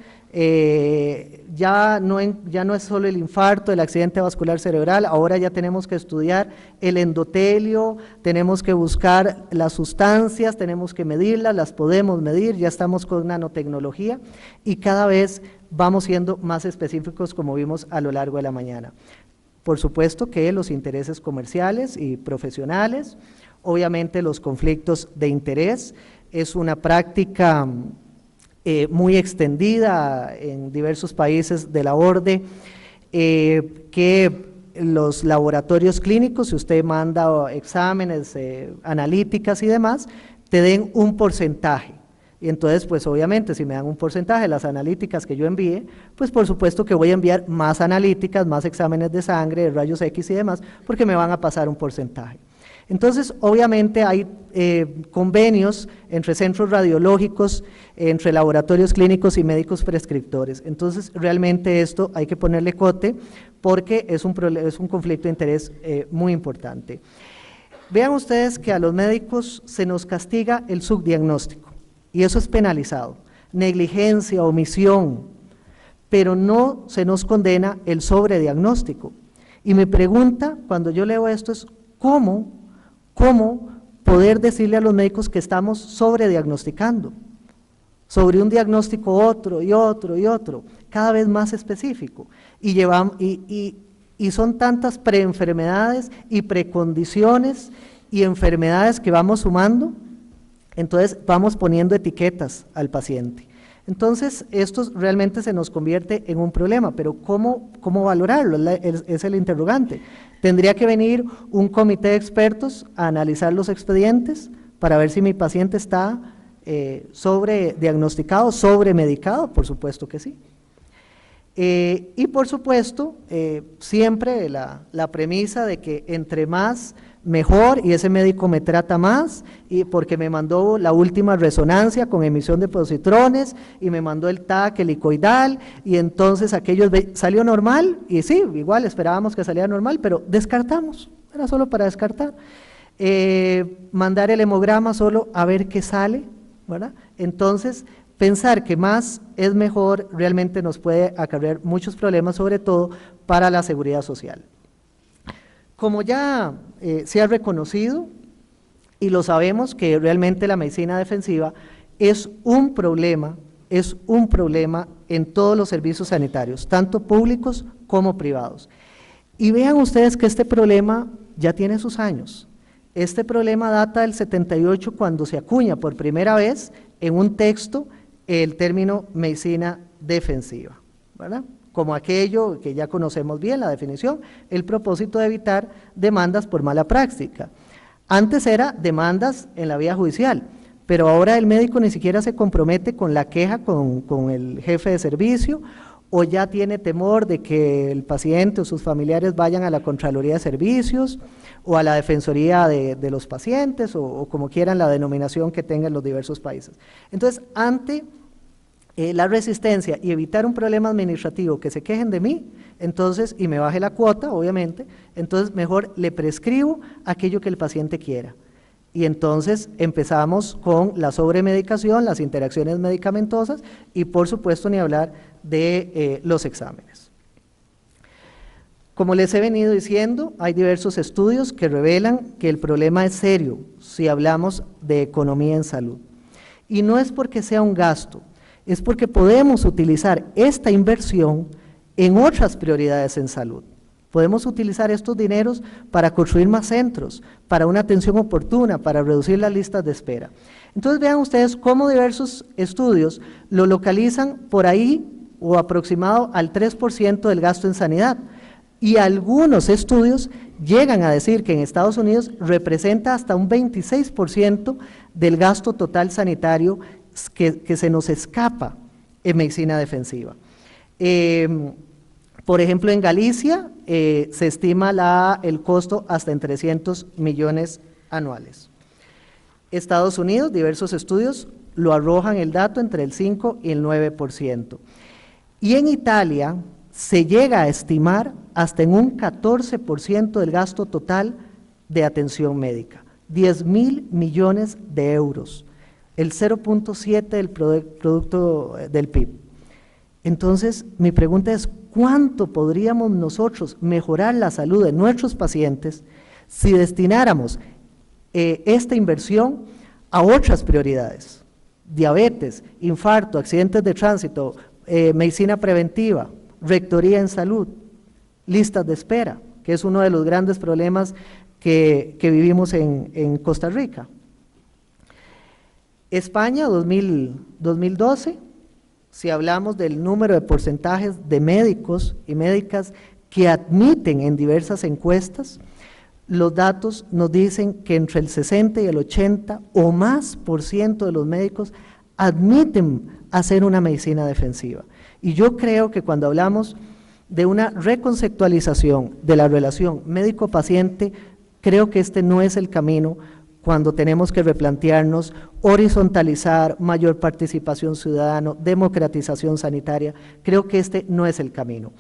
ya no es solo el infarto, el accidente vascular cerebral, ahora ya tenemos que estudiar el endotelio, tenemos que buscar las sustancias, tenemos que medirlas, las podemos medir, ya estamos con nanotecnología y cada vez vamos siendo más específicos, como vimos a lo largo de la mañana. Por supuesto que los intereses comerciales y profesionales, obviamente los conflictos de interés, es una práctica muy extendida en diversos países de la ORDE, que los laboratorios clínicos, si usted manda exámenes, analíticas y demás, te den un porcentaje. Y entonces, pues obviamente, si me dan un porcentaje de las analíticas que yo envíe, pues por supuesto que voy a enviar más analíticas, más exámenes de sangre, de rayos X y demás, porque me van a pasar un porcentaje. Entonces, obviamente hay convenios entre centros radiológicos, entre laboratorios clínicos y médicos prescriptores. Entonces, realmente esto hay que ponerle cote porque es un conflicto de interés muy importante. Vean ustedes que a los médicos se nos castiga el subdiagnóstico y eso es penalizado. Negligencia, omisión, pero no se nos condena el sobrediagnóstico. Y mi pregunta, cuando yo leo esto, es ¿cómo poder decirle a los médicos que estamos sobrediagnosticando? Sobre un diagnóstico otro y otro y otro, cada vez más específico. Y son tantas preenfermedades y precondiciones y enfermedades que vamos sumando, entonces vamos poniendo etiquetas al paciente. Entonces, esto realmente se nos convierte en un problema, pero ¿cómo valorarlo? Es el interrogante. Tendría que venir un comité de expertos a analizar los expedientes para ver si mi paciente está sobrediagnosticado, sobremedicado, por supuesto que sí. Y por supuesto, siempre la premisa de que entre más mejor, y ese médico me trata más, y porque me mandó la última resonancia con emisión de positrones, y me mandó el TAC helicoidal, y entonces aquello salió normal, y sí, igual esperábamos que saliera normal, pero descartamos, era solo para descartar. Mandar el hemograma solo a ver qué sale, ¿verdad? Entonces, pensar que más es mejor realmente nos puede acarrear muchos problemas, sobre todo para la seguridad social. Como ya se ha reconocido, y lo sabemos, que realmente la medicina defensiva es un problema en todos los servicios sanitarios, tanto públicos como privados. Y vean ustedes que este problema ya tiene sus años. Este problema data del 78, cuando se acuña por primera vez en un texto el término medicina defensiva, ¿verdad? Como aquello que ya conocemos bien, la definición, el propósito de evitar demandas por mala práctica. Antes era demandas en la vía judicial, pero ahora el médico ni siquiera se compromete con la queja con el jefe de servicio, o ya tiene temor de que el paciente o sus familiares vayan a la Contraloría de Servicios o a la Defensoría de los pacientes, o como quieran la denominación que tengan los diversos países. Entonces, ante la resistencia y evitar un problema administrativo, que se quejen de mí, entonces, y me baje la cuota, obviamente, entonces mejor le prescribo aquello que el paciente quiera. Y entonces empezamos con la sobremedicación, las interacciones medicamentosas, y por supuesto ni hablar de los exámenes. Como les he venido diciendo, hay diversos estudios que revelan que el problema es serio si hablamos de economía en salud. Y no es porque sea un gasto, es porque podemos utilizar esta inversión en otras prioridades en salud. Podemos utilizar estos dineros para construir más centros, para una atención oportuna, para reducir las listas de espera. Entonces vean ustedes cómo diversos estudios lo localizan por ahí o aproximado al 3% del gasto en sanidad. Y algunos estudios llegan a decir que en Estados Unidos representa hasta un 26% del gasto total sanitario que se nos escapa en medicina defensiva. Por ejemplo, en Galicia se estima el costo hasta en 300 millones anuales. Estados Unidos, diversos estudios lo arrojan el dato entre el 5 y el 9%. Y en Italia se llega a estimar hasta en un 14% del gasto total de atención médica, 10.000 millones de euros, el 0.7 del producto del PIB. Entonces, mi pregunta es, ¿cuánto podríamos nosotros mejorar la salud de nuestros pacientes si destináramos esta inversión a otras prioridades? Diabetes, infarto, accidentes de tránsito, medicina preventiva, rectoría en salud, listas de espera, que es uno de los grandes problemas que vivimos en Costa Rica. España, 2012, si hablamos del número de porcentajes de médicos y médicas que admiten en diversas encuestas, los datos nos dicen que entre el 60 y el 80 o más % de los médicos admiten hacer una medicina defensiva. Y yo creo que cuando hablamos de una reconceptualización de la relación médico-paciente, creo que este no es el camino cuando tenemos que replantearnos, horizontalizar, mayor participación ciudadana, democratización sanitaria. Creo que este no es el camino.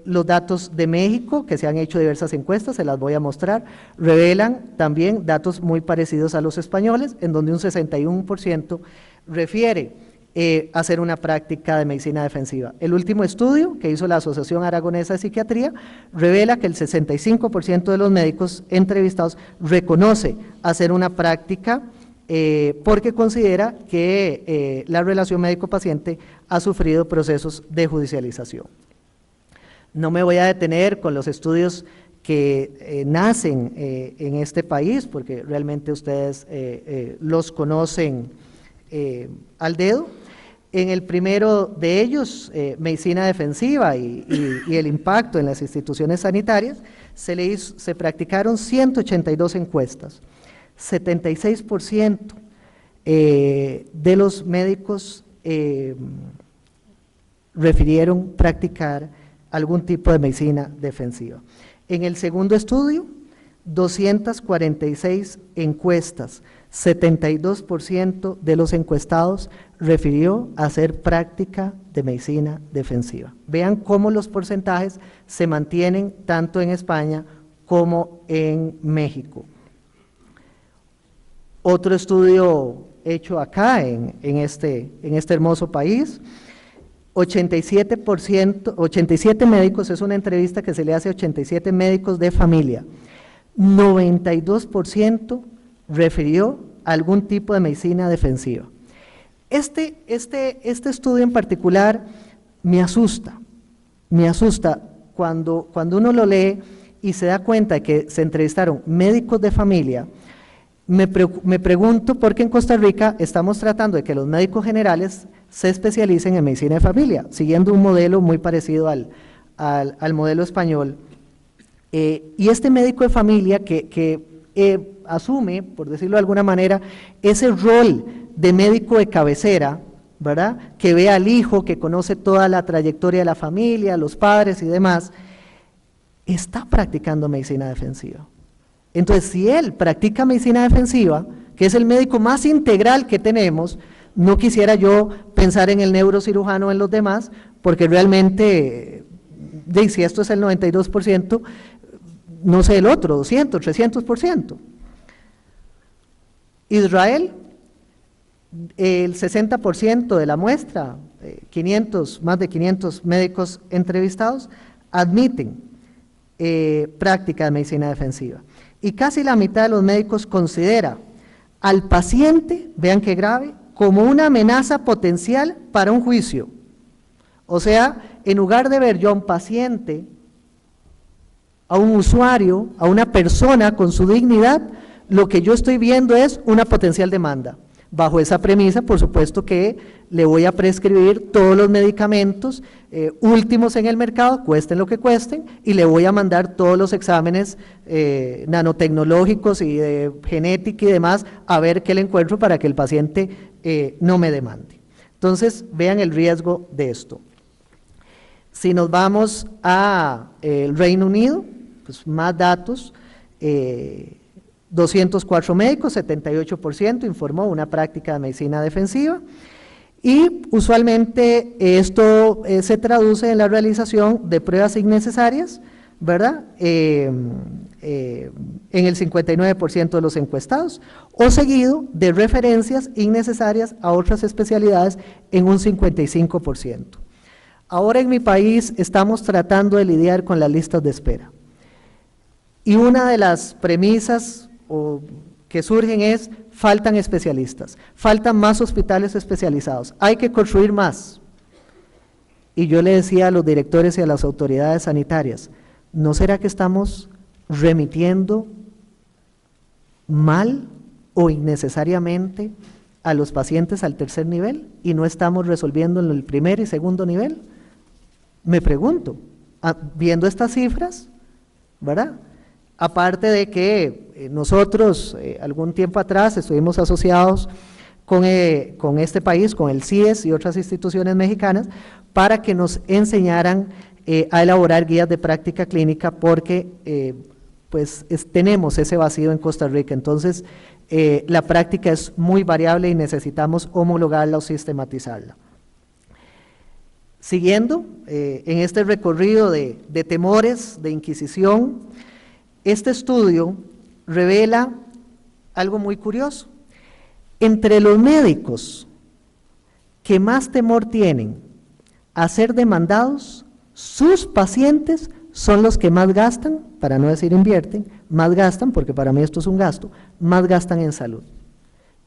Los datos de México, que se han hecho diversas encuestas, se las voy a mostrar, revelan también datos muy parecidos a los españoles, en donde un 61% refiere hacer una práctica de medicina defensiva. El último estudio que hizo la Asociación Aragonesa de Psiquiatría revela que el 65% de los médicos entrevistados reconoce hacer una práctica porque considera que la relación médico-paciente ha sufrido procesos de judicialización. No me voy a detener con los estudios que nacen en este país, porque realmente ustedes los conocen al dedo. En el primero de ellos, medicina defensiva y el impacto en las instituciones sanitarias, se practicaron 182 encuestas. 76% de los médicos refirieron practicar algún tipo de medicina defensiva. En el segundo estudio, 246 encuestas, 72% de los encuestados refirió a hacer práctica de medicina defensiva. Vean cómo los porcentajes se mantienen tanto en España como en México. Otro estudio hecho acá en este hermoso país, 87 médicos, es una entrevista que se le hace a 87 médicos de familia, 92% refirió a algún tipo de medicina defensiva. Este estudio en particular me asusta cuando uno lo lee y se da cuenta de que se entrevistaron médicos de familia. Me pregunto por qué en Costa Rica estamos tratando de que los médicos generales se especialicen en medicina de familia, siguiendo un modelo muy parecido al modelo español. Y este médico de familia que asume, por decirlo de alguna manera, ese rol de médico de cabecera, ¿verdad?, que ve al hijo, que conoce toda la trayectoria de la familia, los padres y demás, está practicando medicina defensiva. Entonces, si él practica medicina defensiva, que es el médico más integral que tenemos, no quisiera yo pensar en el neurocirujano o en los demás, porque realmente, si esto es el 92%, no sé el otro, 200, 300%. Israel, el 60% de la muestra, más de 500 médicos entrevistados, admiten práctica de medicina defensiva. Y casi la mitad de los médicos considera al paciente, vean qué grave, como una amenaza potencial para un juicio. O sea, en lugar de ver yo a un paciente, a un usuario, a una persona con su dignidad, lo que yo estoy viendo es una potencial demanda. Bajo esa premisa, por supuesto que le voy a prescribir todos los medicamentos últimos en el mercado, cuesten lo que cuesten, y le voy a mandar todos los exámenes nanotecnológicos y de genética y demás, a ver qué le encuentro para que el paciente no me demande. Entonces, vean el riesgo de esto. Si nos vamos a el Reino Unido, pues más datos, 204 médicos, 78% informó una práctica de medicina defensiva, y usualmente esto se traduce en la realización de pruebas innecesarias, ¿verdad?, en el 59% de los encuestados, o seguido de referencias innecesarias a otras especialidades en un 55%. Ahora en mi país estamos tratando de lidiar con las listas de espera, y una de las premisas que surgen es: faltan especialistas, faltan más hospitales especializados, hay que construir más. Y yo le decía a los directores y a las autoridades sanitarias, ¿no será que estamos remitiendo mal o innecesariamente a los pacientes al tercer nivel y no estamos resolviendo en el primer y segundo nivel? Me pregunto, viendo estas cifras, ¿verdad? Aparte de que nosotros algún tiempo atrás estuvimos asociados con este país, con el CIES y otras instituciones mexicanas, para que nos enseñaran a elaborar guías de práctica clínica, porque tenemos ese vacío en Costa Rica. Entonces, la práctica es muy variable y necesitamos homologarla o sistematizarla. Siguiendo en este recorrido de temores, de inquisición, este estudio revela algo muy curioso. Entre los médicos que más temor tienen a ser demandados, sus pacientes son los que más gastan, para no decir invierten, más gastan, porque para mí esto es un gasto, más gastan en salud.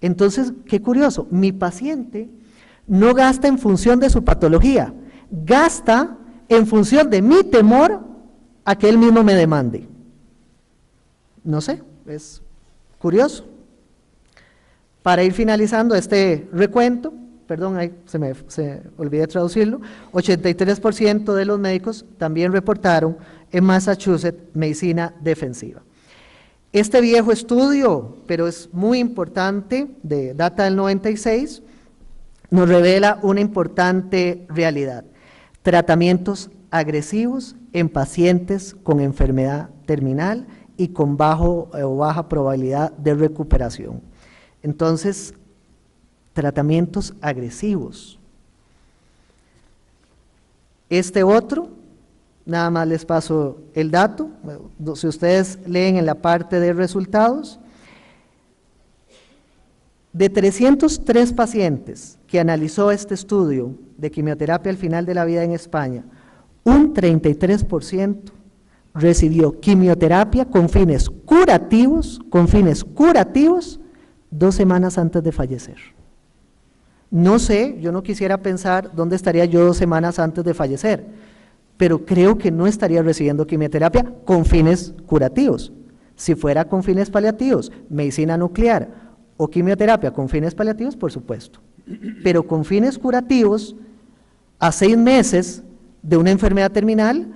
Entonces, qué curioso, mi paciente no gasta en función de su patología, gasta en función de mi temor a que él mismo me demande. No sé, es curioso. Para ir finalizando este recuento, perdón, ahí se olvidé traducirlo, 83% de los médicos también reportaron en Massachusetts medicina defensiva. Este viejo estudio, pero es muy importante, de data del 96, nos revela una importante realidad: tratamientos agresivos en pacientes con enfermedad terminal y con baja probabilidad de recuperación. Entonces, tratamientos agresivos. Este otro, nada más les paso el dato, si ustedes leen en la parte de resultados, de 303 pacientes que analizó este estudio de quimioterapia al final de la vida en España, un 33% recibió quimioterapia con fines curativos, 2 semanas antes de fallecer. No sé, yo no quisiera pensar dónde estaría yo 2 semanas antes de fallecer, pero creo que no estaría recibiendo quimioterapia con fines curativos. Si fuera con fines paliativos, medicina nuclear o quimioterapia con fines paliativos, por supuesto, pero con fines curativos, a 6 meses de una enfermedad terminal,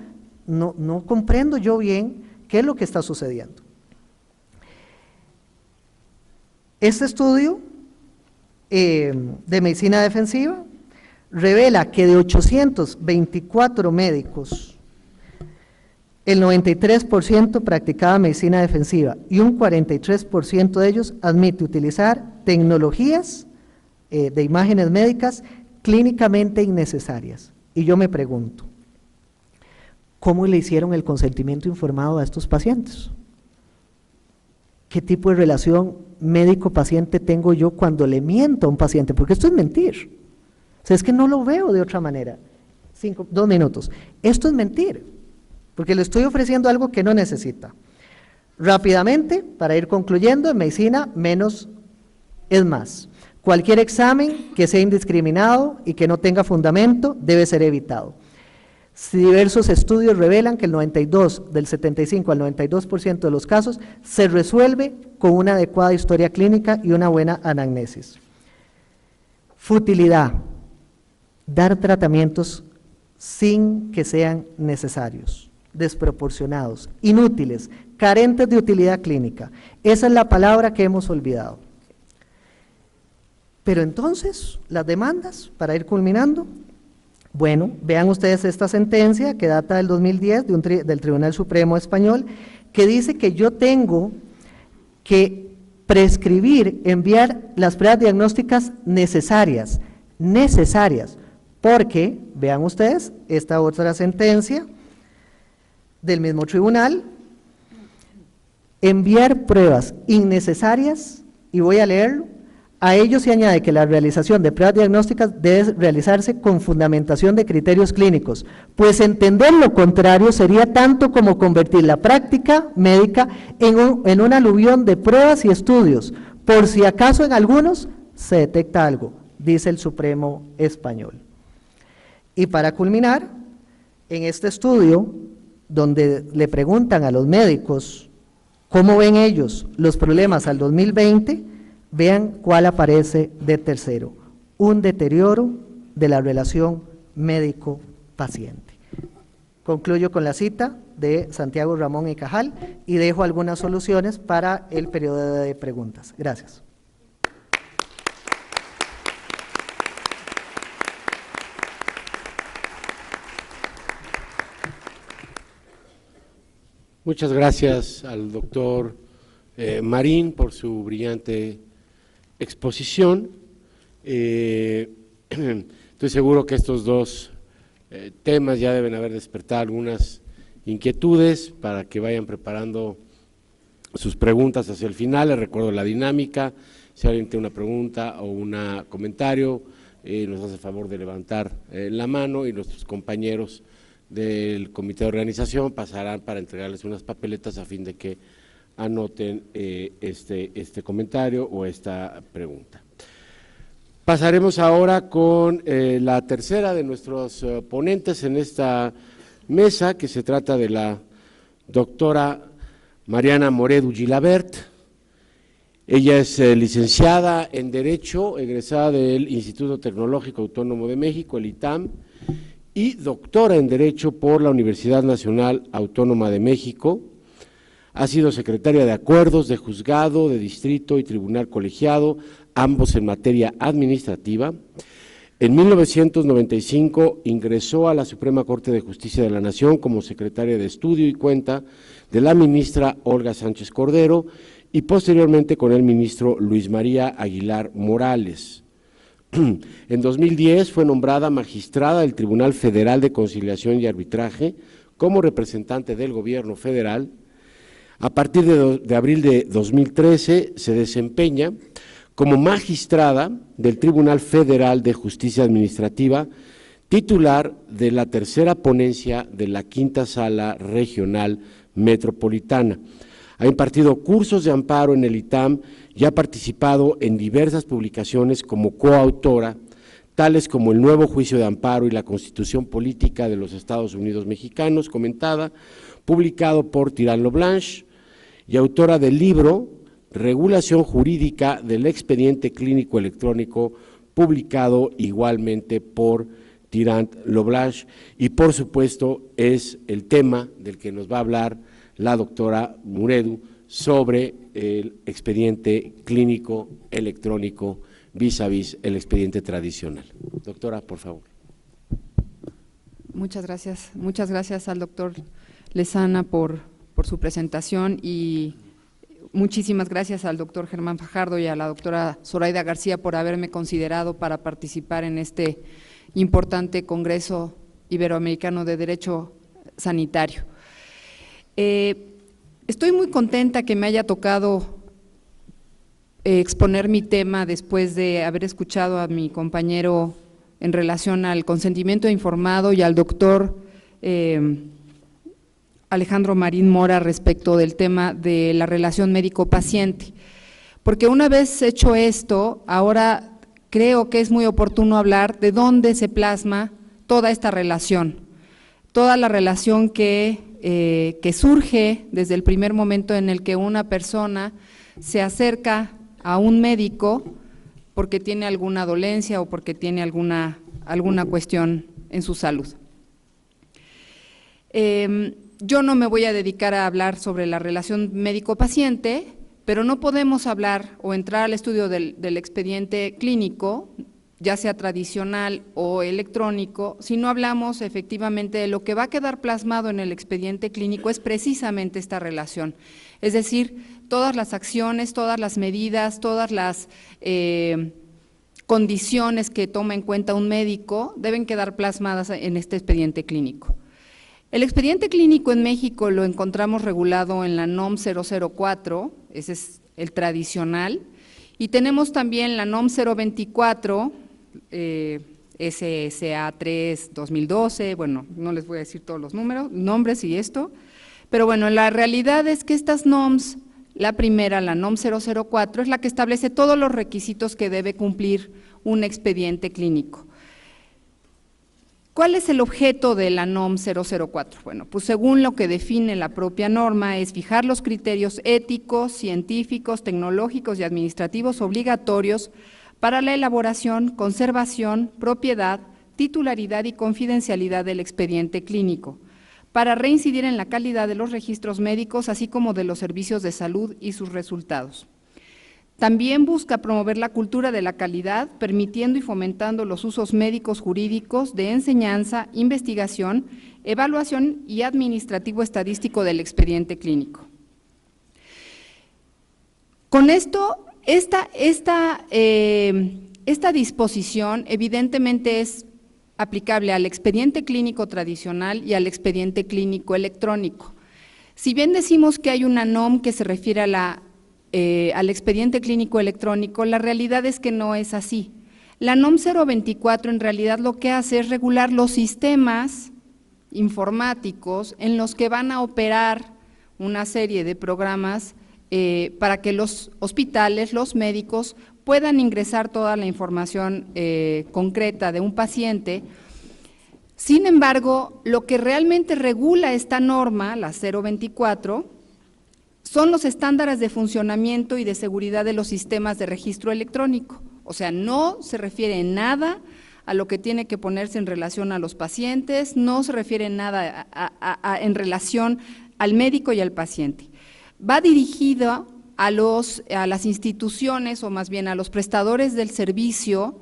no comprendo yo bien qué es lo que está sucediendo. Este estudio de medicina defensiva revela que de 824 médicos, el 93% practicaba medicina defensiva y un 43% de ellos admite utilizar tecnologías de imágenes médicas clínicamente innecesarias. Y yo me pregunto, ¿cómo le hicieron el consentimiento informado a estos pacientes? ¿Qué tipo de relación médico-paciente tengo yo cuando le miento a un paciente? Porque esto es mentir. O sea, es que no lo veo de otra manera. 2 minutos. Esto es mentir, porque le estoy ofreciendo algo que no necesita. Rápidamente, para ir concluyendo, en medicina menos es más. Cualquier examen que sea indiscriminado y que no tenga fundamento debe ser evitado. Diversos estudios revelan que del 75 al 92% de los casos se resuelve con una adecuada historia clínica y una buena anamnesis. Futilidad: dar tratamientos sin que sean necesarios, desproporcionados, inútiles, carentes de utilidad clínica. Esa es la palabra que hemos olvidado. Pero entonces, las demandas, para ir culminando. Bueno, vean ustedes esta sentencia que data del 2010 del Tribunal Supremo Español, que dice que yo tengo que prescribir, enviar las pruebas diagnósticas necesarias, porque, vean ustedes, esta otra sentencia del mismo tribunal, enviar pruebas innecesarias, y voy a leerlo. A ello se añade que la realización de pruebas diagnósticas debe realizarse con fundamentación de criterios clínicos, pues entender lo contrario sería tanto como convertir la práctica médica en un aluvión de pruebas y estudios, por si acaso en algunos se detecta algo, dice el Supremo Español. Y para culminar, en este estudio, donde le preguntan a los médicos cómo ven ellos los problemas al 2020, vean cuál aparece de tercero: un deterioro de la relación médico-paciente. Concluyo con la cita de Santiago Ramón y Cajal y dejo algunas soluciones para el periodo de preguntas. Gracias. Muchas gracias al doctor Marín por su brillante exposición. Estoy seguro que estos 2 temas ya deben haber despertado algunas inquietudes para que vayan preparando sus preguntas hacia el final. Les recuerdo la dinámica: si alguien tiene una pregunta o un comentario, nos hace favor de levantar la mano y nuestros compañeros del comité de organización pasarán para entregarles unas papeletas a fin de que anoten este comentario o esta pregunta. Pasaremos ahora con la tercera de nuestros ponentes en esta mesa, que se trata de la doctora Mariana Moredu Gilabert. Ella es licenciada en Derecho, egresada del Instituto Tecnológico Autónomo de México, el ITAM, y doctora en Derecho por la Universidad Nacional Autónoma de México. Ha sido secretaria de Acuerdos de Juzgado, de Distrito y Tribunal Colegiado, ambos en materia administrativa. En 1995 ingresó a la Suprema Corte de Justicia de la Nación como secretaria de Estudio y Cuenta de la ministra Olga Sánchez Cordero y posteriormente con el ministro Luis María Aguilar Morales. En 2010 fue nombrada magistrada del Tribunal Federal de Conciliación y Arbitraje como representante del Gobierno Federal. A partir de abril de 2013 se desempeña como magistrada del Tribunal Federal de Justicia Administrativa, titular de la tercera ponencia de la Quinta Sala Regional Metropolitana. Ha impartido cursos de amparo en el ITAM y ha participado en diversas publicaciones como coautora, tales como El Nuevo Juicio de Amparo y la Constitución Política de los Estados Unidos Mexicanos, comentada, publicado por Tirán Blanche, y autora del libro Regulación Jurídica del Expediente Clínico Electrónico, publicado igualmente por Tirán Blanche, y por supuesto es el tema del que nos va a hablar la doctora Moredu sobre el expediente clínico electrónico vis a vis el expediente tradicional. Doctora, por favor. Muchas gracias al doctor Lezana por su presentación y muchísimas gracias al doctor Germán Fajardo y a la doctora Zoraida García por haberme considerado para participar en este importante Congreso Iberoamericano de Derecho Sanitario. Estoy muy contenta que me haya tocado exponer mi tema después de haber escuchado a mi compañero en relación al consentimiento informado y al doctor Alejandro Marín Mora respecto del tema de la relación médico-paciente, porque una vez hecho esto, ahora creo que es muy oportuno hablar de dónde se plasma toda esta relación, toda la relación que surge desde el primer momento en el que una persona se acerca a un médico porque tiene alguna dolencia o porque tiene alguna cuestión en su salud. Yo no me voy a dedicar a hablar sobre la relación médico-paciente, pero no podemos hablar o entrar al estudio del expediente clínico, ya sea tradicional o electrónico, si no hablamos efectivamente de lo que va a quedar plasmado en el expediente clínico es precisamente esta relación, es decir, todas las acciones, todas las medidas, todas las condiciones que toma en cuenta un médico deben quedar plasmadas en este expediente clínico. El expediente clínico en México lo encontramos regulado en la NOM 004, ese es el tradicional, y tenemos también la NOM 024, SSA 3 2012, bueno, no les voy a decir todos los nombres y esto, pero bueno, la realidad es que estas NOMs, la primera, la NOM 004, es la que establece todos los requisitos que debe cumplir un expediente clínico. ¿Cuál es el objeto de la NOM 004? Bueno, pues según lo que define la propia norma es fijar los criterios éticos, científicos, tecnológicos y administrativos obligatorios para la elaboración, conservación, propiedad, titularidad y confidencialidad del expediente clínico, para reincidir en la calidad de los registros médicos, así como de los servicios de salud y sus resultados. También busca promover la cultura de la calidad, permitiendo y fomentando los usos médicos jurídicos de enseñanza, investigación, evaluación y administrativo estadístico del expediente clínico. Con esto, esta disposición evidentemente es aplicable al expediente clínico tradicional y al expediente clínico electrónico. Si bien decimos que hay una NOM que se refiere al expediente clínico electrónico, la realidad es que no es así. La NOM 024 en realidad lo que hace es regular los sistemas informáticos en los que van a operar una serie de programas para que los hospitales, los médicos, puedan ingresar toda la información concreta de un paciente. Sin embargo, lo que realmente regula esta norma, la 024, son los estándares de funcionamiento y de seguridad de los sistemas de registro electrónico. O sea, no se refiere en nada a lo que tiene que ponerse en relación a los pacientes, no se refiere en nada en relación al médico y al paciente. Va dirigido a las instituciones, o más bien a los prestadores del servicio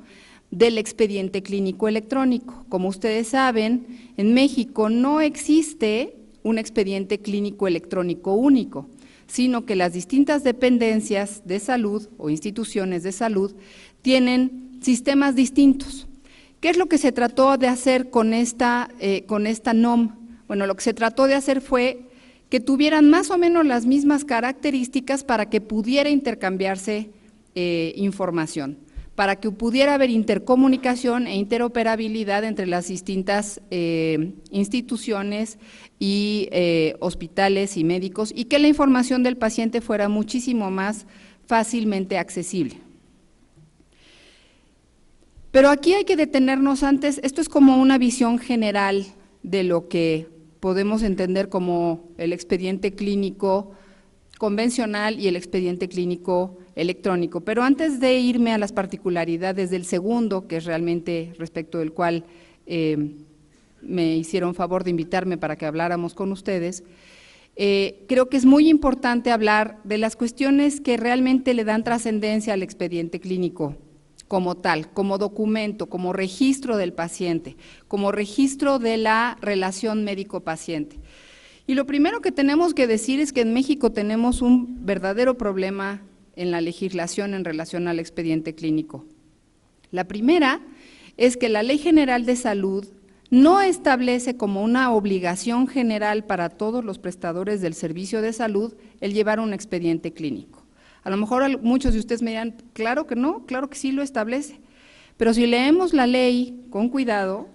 del expediente clínico electrónico. Como ustedes saben, en México no existe un expediente clínico electrónico único, sino que las distintas dependencias de salud o instituciones de salud tienen sistemas distintos. ¿Qué es lo que se trató de hacer con esta NOM? Bueno, lo que se trató de hacer fue que tuvieran más o menos las mismas características para que pudiera intercambiarse información, para que pudiera haber intercomunicación e interoperabilidad entre las distintas instituciones y hospitales y médicos, y que la información del paciente fuera muchísimo más fácilmente accesible. Pero aquí hay que detenernos antes, esto es como una visión general de lo que podemos entender como el expediente clínico convencional y el expediente clínico electrónico. Pero antes de irme a las particularidades del segundo, que es realmente respecto del cual me hicieron favor de invitarme para que habláramos con ustedes, creo que es muy importante hablar de las cuestiones que realmente le dan trascendencia al expediente clínico como tal, como documento, como registro del paciente, como registro de la relación médico-paciente. Y lo primero que tenemos que decir es que en México tenemos un verdadero problema en la legislación en relación al expediente clínico. La primera es que la Ley General de Salud no establece como una obligación general para todos los prestadores del servicio de salud el llevar un expediente clínico. A lo mejor muchos de ustedes me dirán, claro que no, claro que sí lo establece, pero si leemos la ley con cuidado,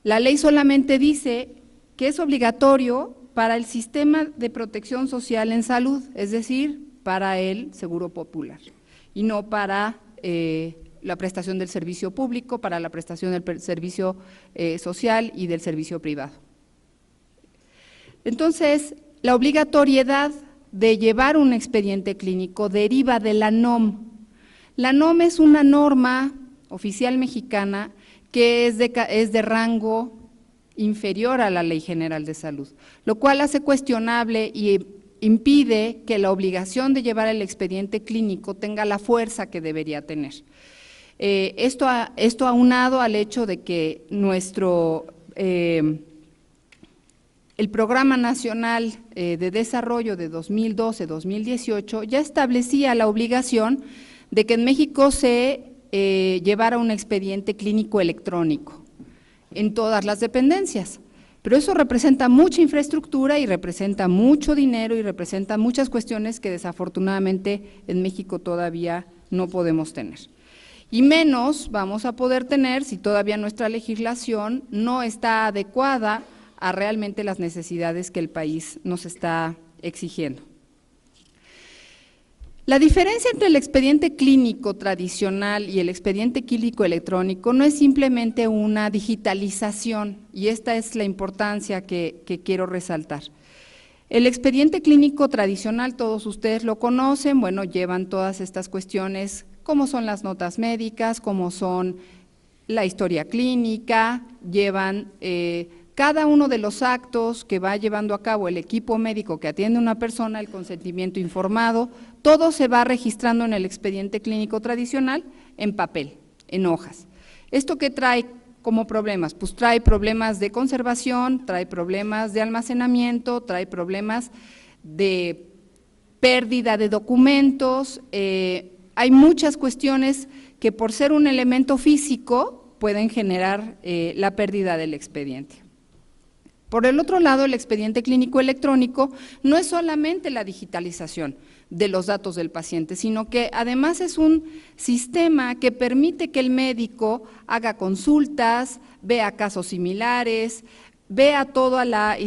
la ley solamente dice que es obligatorio para el sistema de protección social en salud, es decir, para el seguro popular, y no para la prestación del servicio público, para la prestación del servicio social y del servicio privado. Entonces, la obligatoriedad de llevar un expediente clínico deriva de la NOM. La NOM es una norma oficial mexicana que es de rango inferior a la Ley General de Salud, lo cual hace cuestionable y impide que la obligación de llevar el expediente clínico tenga la fuerza que debería tener. Esto aunado al hecho de que el Programa Nacional de Desarrollo de 2012-2018 ya establecía la obligación de que en México se llevara un expediente clínico electrónico en todas las dependencias, pero eso representa mucha infraestructura y representa mucho dinero y representa muchas cuestiones que desafortunadamente en México todavía no podemos tener. Y menos vamos a poder tener si todavía nuestra legislación no está adecuada a realmente las necesidades que el país nos está exigiendo. La diferencia entre el expediente clínico tradicional y el expediente clínico electrónico no es simplemente una digitalización, y esta es la importancia que quiero resaltar. El expediente clínico tradicional, todos ustedes lo conocen, bueno, llevan todas estas cuestiones, como son las notas médicas, como son la historia clínica, llevan cada uno de los actos que va llevando a cabo el equipo médico que atiende a una persona, el consentimiento informado, todo se va registrando en el expediente clínico tradicional en papel, en hojas. ¿Esto qué trae como problemas? Pues trae problemas de conservación, trae problemas de almacenamiento, trae problemas de pérdida de documentos, hay muchas cuestiones que por ser un elemento físico pueden generar la pérdida del expediente. Por el otro lado, el expediente clínico electrónico no es solamente la digitalización, de los datos del paciente, sino que además es un sistema que permite que el médico haga consultas, vea casos similares, vea toda la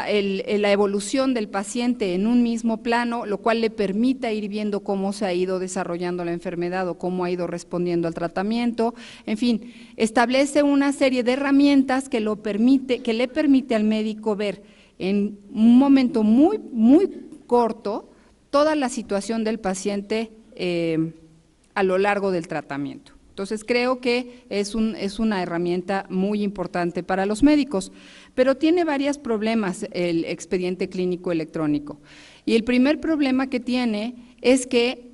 evolución del paciente en un mismo plano, lo cual le permita ir viendo cómo se ha ido desarrollando la enfermedad o cómo ha ido respondiendo al tratamiento. En fin, establece una serie de herramientas que le permite al médico ver en un momento muy, muy corto toda la situación del paciente a lo largo del tratamiento. Entonces, creo que es una herramienta muy importante para los médicos, pero tiene varios problemas el expediente clínico electrónico. Y el primer problema que tiene es que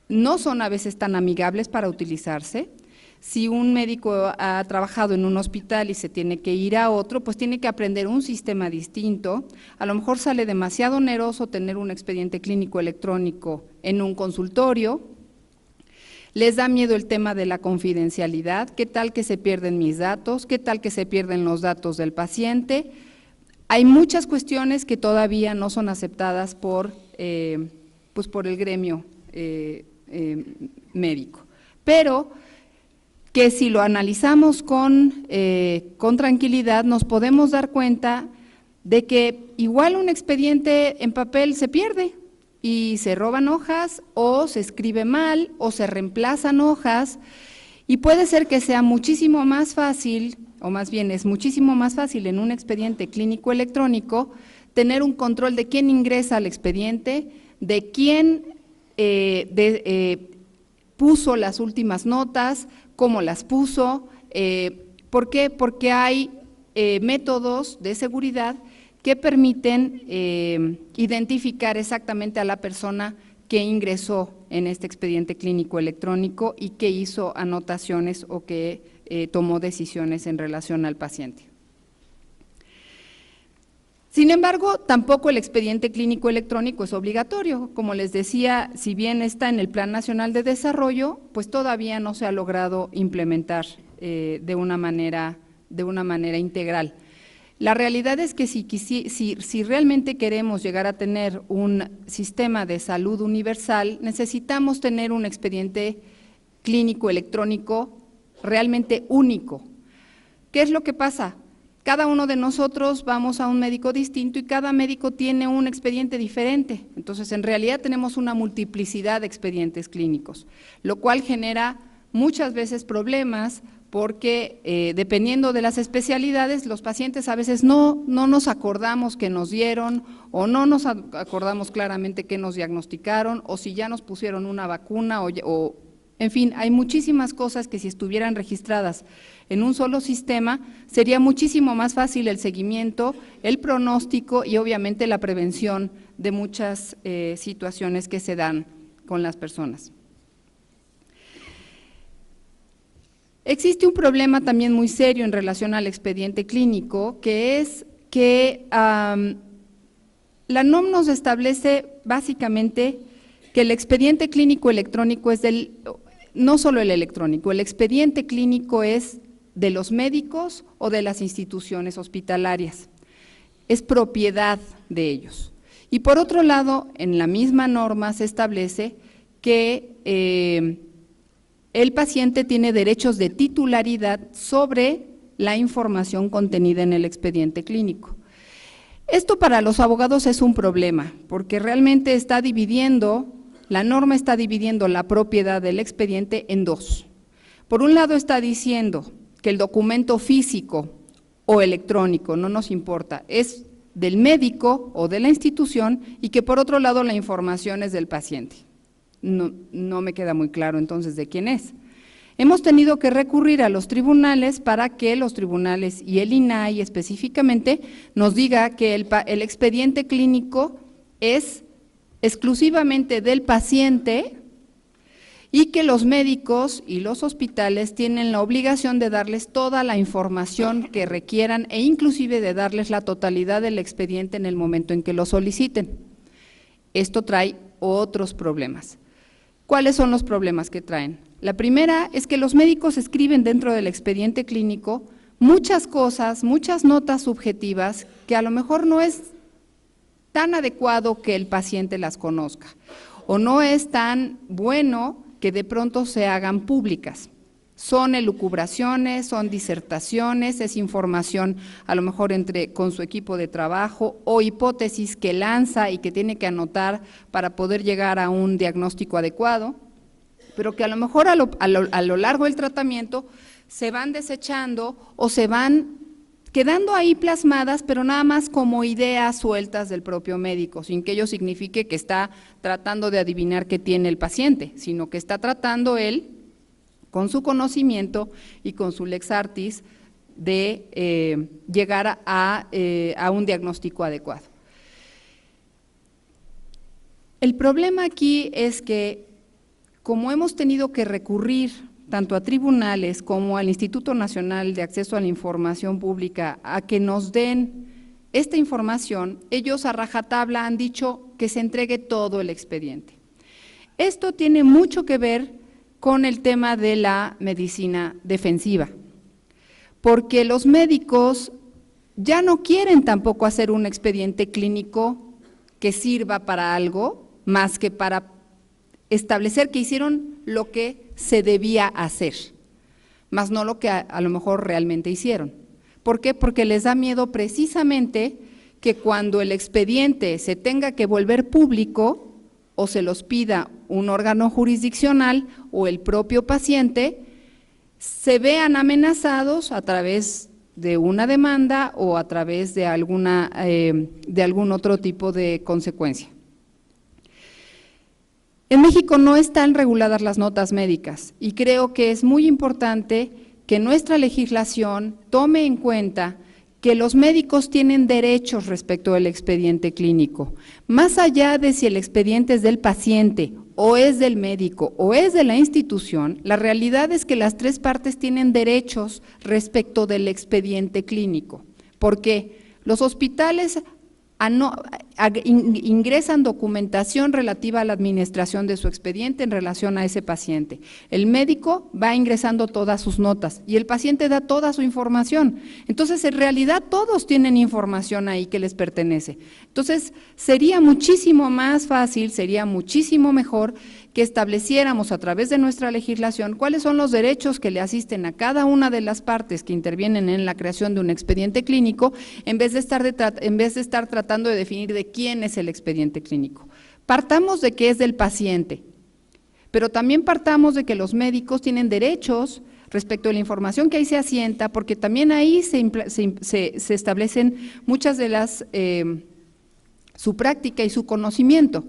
no son a veces tan amigables para utilizarse. Si un médico ha trabajado en un hospital y se tiene que ir a otro, pues tiene que aprender un sistema distinto. A lo mejor sale demasiado oneroso tener un expediente clínico electrónico en un consultorio. Les da miedo el tema de la confidencialidad, qué tal que se pierden mis datos, qué tal que se pierden los datos del paciente. Hay muchas cuestiones que todavía no son aceptadas por el gremio médico, pero que si lo analizamos con tranquilidad nos podemos dar cuenta de que igual un expediente en papel se pierde, y se roban hojas o se escribe mal o se reemplazan hojas y puede ser que sea muchísimo más fácil, o más bien es muchísimo más fácil en un expediente clínico electrónico tener un control de quién ingresa al expediente, de quién puso las últimas notas, cómo las puso. ¿Por qué? Porque hay métodos de seguridad que permiten identificar exactamente a la persona que ingresó en este expediente clínico electrónico y que hizo anotaciones o que tomó decisiones en relación al paciente. Sin embargo, tampoco el expediente clínico electrónico es obligatorio. Como les decía, si bien está en el Plan Nacional de Desarrollo, pues todavía no se ha logrado implementar de una manera integral. La realidad es que si realmente queremos llegar a tener un sistema de salud universal, necesitamos tener un expediente clínico electrónico realmente único. ¿Qué es lo que pasa? Cada uno de nosotros vamos a un médico distinto y cada médico tiene un expediente diferente. Entonces, en realidad tenemos una multiplicidad de expedientes clínicos, lo cual genera muchas veces problemas porque dependiendo de las especialidades, los pacientes a veces no nos acordamos qué nos dieron o no nos acordamos claramente qué nos diagnosticaron o si ya nos pusieron una vacuna o en fin, hay muchísimas cosas que si estuvieran registradas en un solo sistema, sería muchísimo más fácil el seguimiento, el pronóstico y obviamente la prevención de muchas situaciones que se dan con las personas. Existe un problema también muy serio en relación al expediente clínico, que es que la NOM nos establece básicamente que el expediente clínico electrónico es no solo el electrónico, el expediente clínico es de los médicos o de las instituciones hospitalarias, es propiedad de ellos. Y por otro lado, en la misma norma se establece que el paciente tiene derechos de titularidad sobre la información contenida en el expediente clínico. Esto para los abogados es un problema, porque realmente la norma está dividiendo la propiedad del expediente en dos. Por un lado está diciendo que el documento físico o electrónico, no nos importa, es del médico o de la institución y que por otro lado la información es del paciente. No me queda muy claro entonces de quién es. Hemos tenido que recurrir a los tribunales para que los tribunales y el INAI específicamente nos diga que el expediente clínico es exclusivamente del paciente y que los médicos y los hospitales tienen la obligación de darles toda la información que requieran e inclusive de darles la totalidad del expediente en el momento en que lo soliciten. Esto trae otros problemas. ¿Cuáles son los problemas que traen? La primera es que los médicos escriben dentro del expediente clínico muchas cosas, muchas notas subjetivas que a lo mejor no es tan adecuado que el paciente las conozca, o no es tan bueno que de pronto se hagan públicas. Son elucubraciones, son disertaciones, es información a lo mejor con su equipo de trabajo o hipótesis que lanza y que tiene que anotar para poder llegar a un diagnóstico adecuado, pero que a lo mejor a lo largo del tratamiento se van desechando o se van quedando ahí plasmadas, pero nada más como ideas sueltas del propio médico, sin que ello signifique que está tratando de adivinar qué tiene el paciente, sino que está tratando él, con su conocimiento y con su lex artis, de llegar a un diagnóstico adecuado. El problema aquí es que, como hemos tenido que recurrir tanto a tribunales como al Instituto Nacional de Acceso a la Información Pública a que nos den esta información, ellos a rajatabla han dicho que se entregue todo el expediente. Esto tiene mucho que ver con el tema de la medicina defensiva, porque los médicos ya no quieren tampoco hacer un expediente clínico que sirva para algo más que para establecer que hicieron lo que se debía hacer, más no lo que a lo mejor realmente hicieron. ¿Por qué? Porque les da miedo precisamente que cuando el expediente se tenga que volver público o se los pida un órgano jurisdiccional o el propio paciente, se vean amenazados a través de una demanda o a través de algún otro tipo de consecuencia. En México no están reguladas las notas médicas y creo que es muy importante que nuestra legislación tome en cuenta que los médicos tienen derechos respecto del expediente clínico, más allá de si el expediente es del paciente o es del médico o es de la institución, la realidad es que las tres partes tienen derechos respecto del expediente clínico, porque los hospitales ingresan documentación relativa a la administración de su expediente en relación a ese paciente. El médico va ingresando todas sus notas y el paciente da toda su información. Entonces, en realidad, todos tienen información ahí que les pertenece. Entonces, sería muchísimo más fácil, sería muchísimo mejor que estableciéramos a través de nuestra legislación cuáles son los derechos que le asisten a cada una de las partes que intervienen en la creación de un expediente clínico, en vez de estar tratando de definir de quién es el expediente clínico. Partamos de que es del paciente, pero también partamos de que los médicos tienen derechos respecto a la información que ahí se asienta, porque también ahí se establecen muchas de las, su práctica y su conocimiento.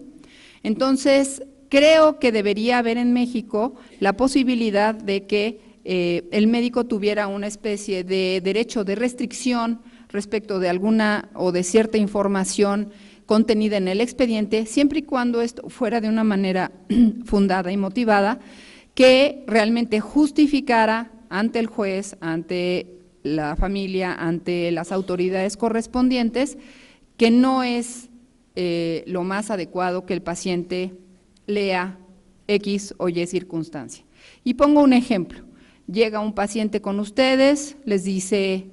Entonces, creo que debería haber en México la posibilidad de que el médico tuviera una especie de derecho de restricción respecto de alguna o de cierta información contenida en el expediente, siempre y cuando esto fuera de una manera fundada y motivada, que realmente justificara ante el juez, ante la familia, ante las autoridades correspondientes, que no es lo más adecuado que el paciente lea X o Y circunstancia. Y pongo un ejemplo, llega un paciente con ustedes, les dice,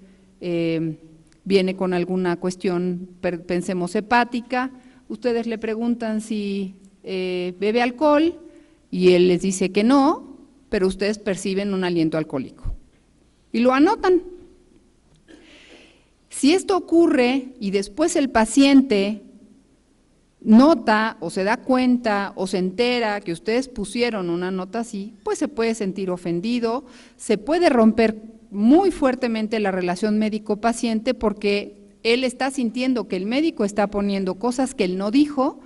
viene con alguna cuestión, pensemos hepática, ustedes le preguntan si bebe alcohol y él les dice que no, pero ustedes perciben un aliento alcohólico y lo anotan. Si esto ocurre y después el paciente nota o se da cuenta o se entera que ustedes pusieron una nota así, pues se puede sentir ofendido, se puede romper muy fuertemente la relación médico-paciente porque él está sintiendo que el médico está poniendo cosas que él no dijo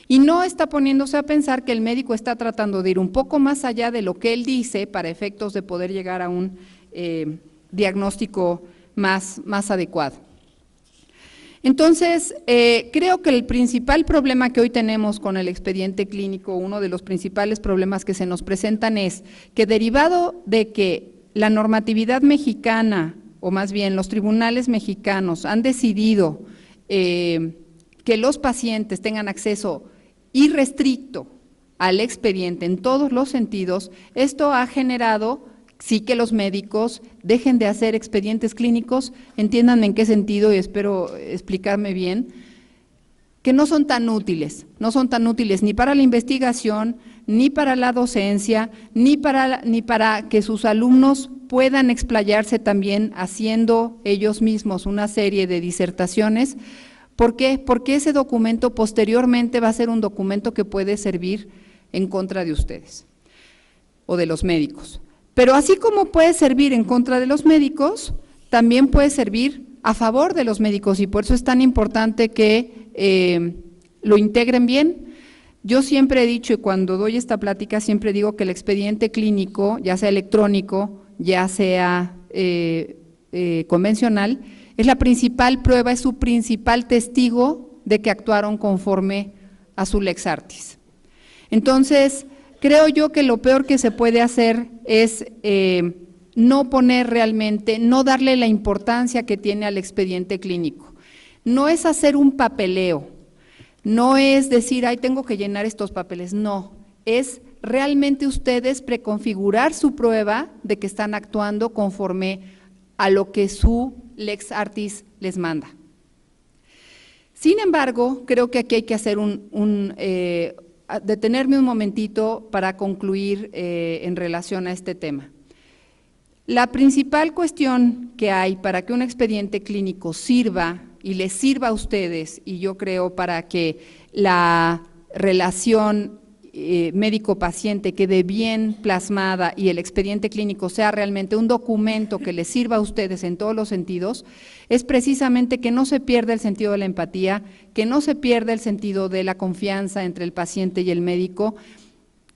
y no está poniéndose a pensar que el médico está tratando de ir un poco más allá de lo que él dice para efectos de poder llegar a un diagnóstico más adecuado. Entonces, creo que el principal problema que hoy tenemos con el expediente clínico, uno de los principales problemas que se nos presentan es que derivado de que la normatividad mexicana, o más bien los tribunales mexicanos han decidido que los pacientes tengan acceso irrestricto al expediente en todos los sentidos, esto ha generado sí que los médicos dejen de hacer expedientes clínicos, entiéndanme en qué sentido y espero explicarme bien, que no son tan útiles ni para la investigación, ni para la docencia, ni para que sus alumnos puedan explayarse también haciendo ellos mismos una serie de disertaciones. ¿Por qué? Porque ese documento posteriormente va a ser un documento que puede servir en contra de ustedes o de los médicos. Pero así como puede servir en contra de los médicos, también puede servir a favor de los médicos, y por eso es tan importante que lo integren bien. Yo siempre he dicho, y cuando doy esta plática, siempre digo que el expediente clínico, ya sea electrónico, ya sea convencional, es la principal prueba, es su principal testigo de que actuaron conforme a su lex artis. Entonces, creo yo que lo peor que se puede hacer es no poner realmente, no darle la importancia que tiene al expediente clínico. No es hacer un papeleo, no es decir, ay, tengo que llenar estos papeles, no, es realmente ustedes preconfigurar su prueba de que están actuando conforme a lo que su lex artis les manda. Sin embargo, creo que aquí hay que hacer detenerme un momentito para concluir en relación a este tema. La principal cuestión que hay para que un expediente clínico sirva y les sirva a ustedes, y yo creo para que la relación médico-paciente quede bien plasmada y el expediente clínico sea realmente un documento que les sirva a ustedes en todos los sentidos, es precisamente que no se pierda el sentido de la empatía, que no se pierda el sentido de la confianza entre el paciente y el médico.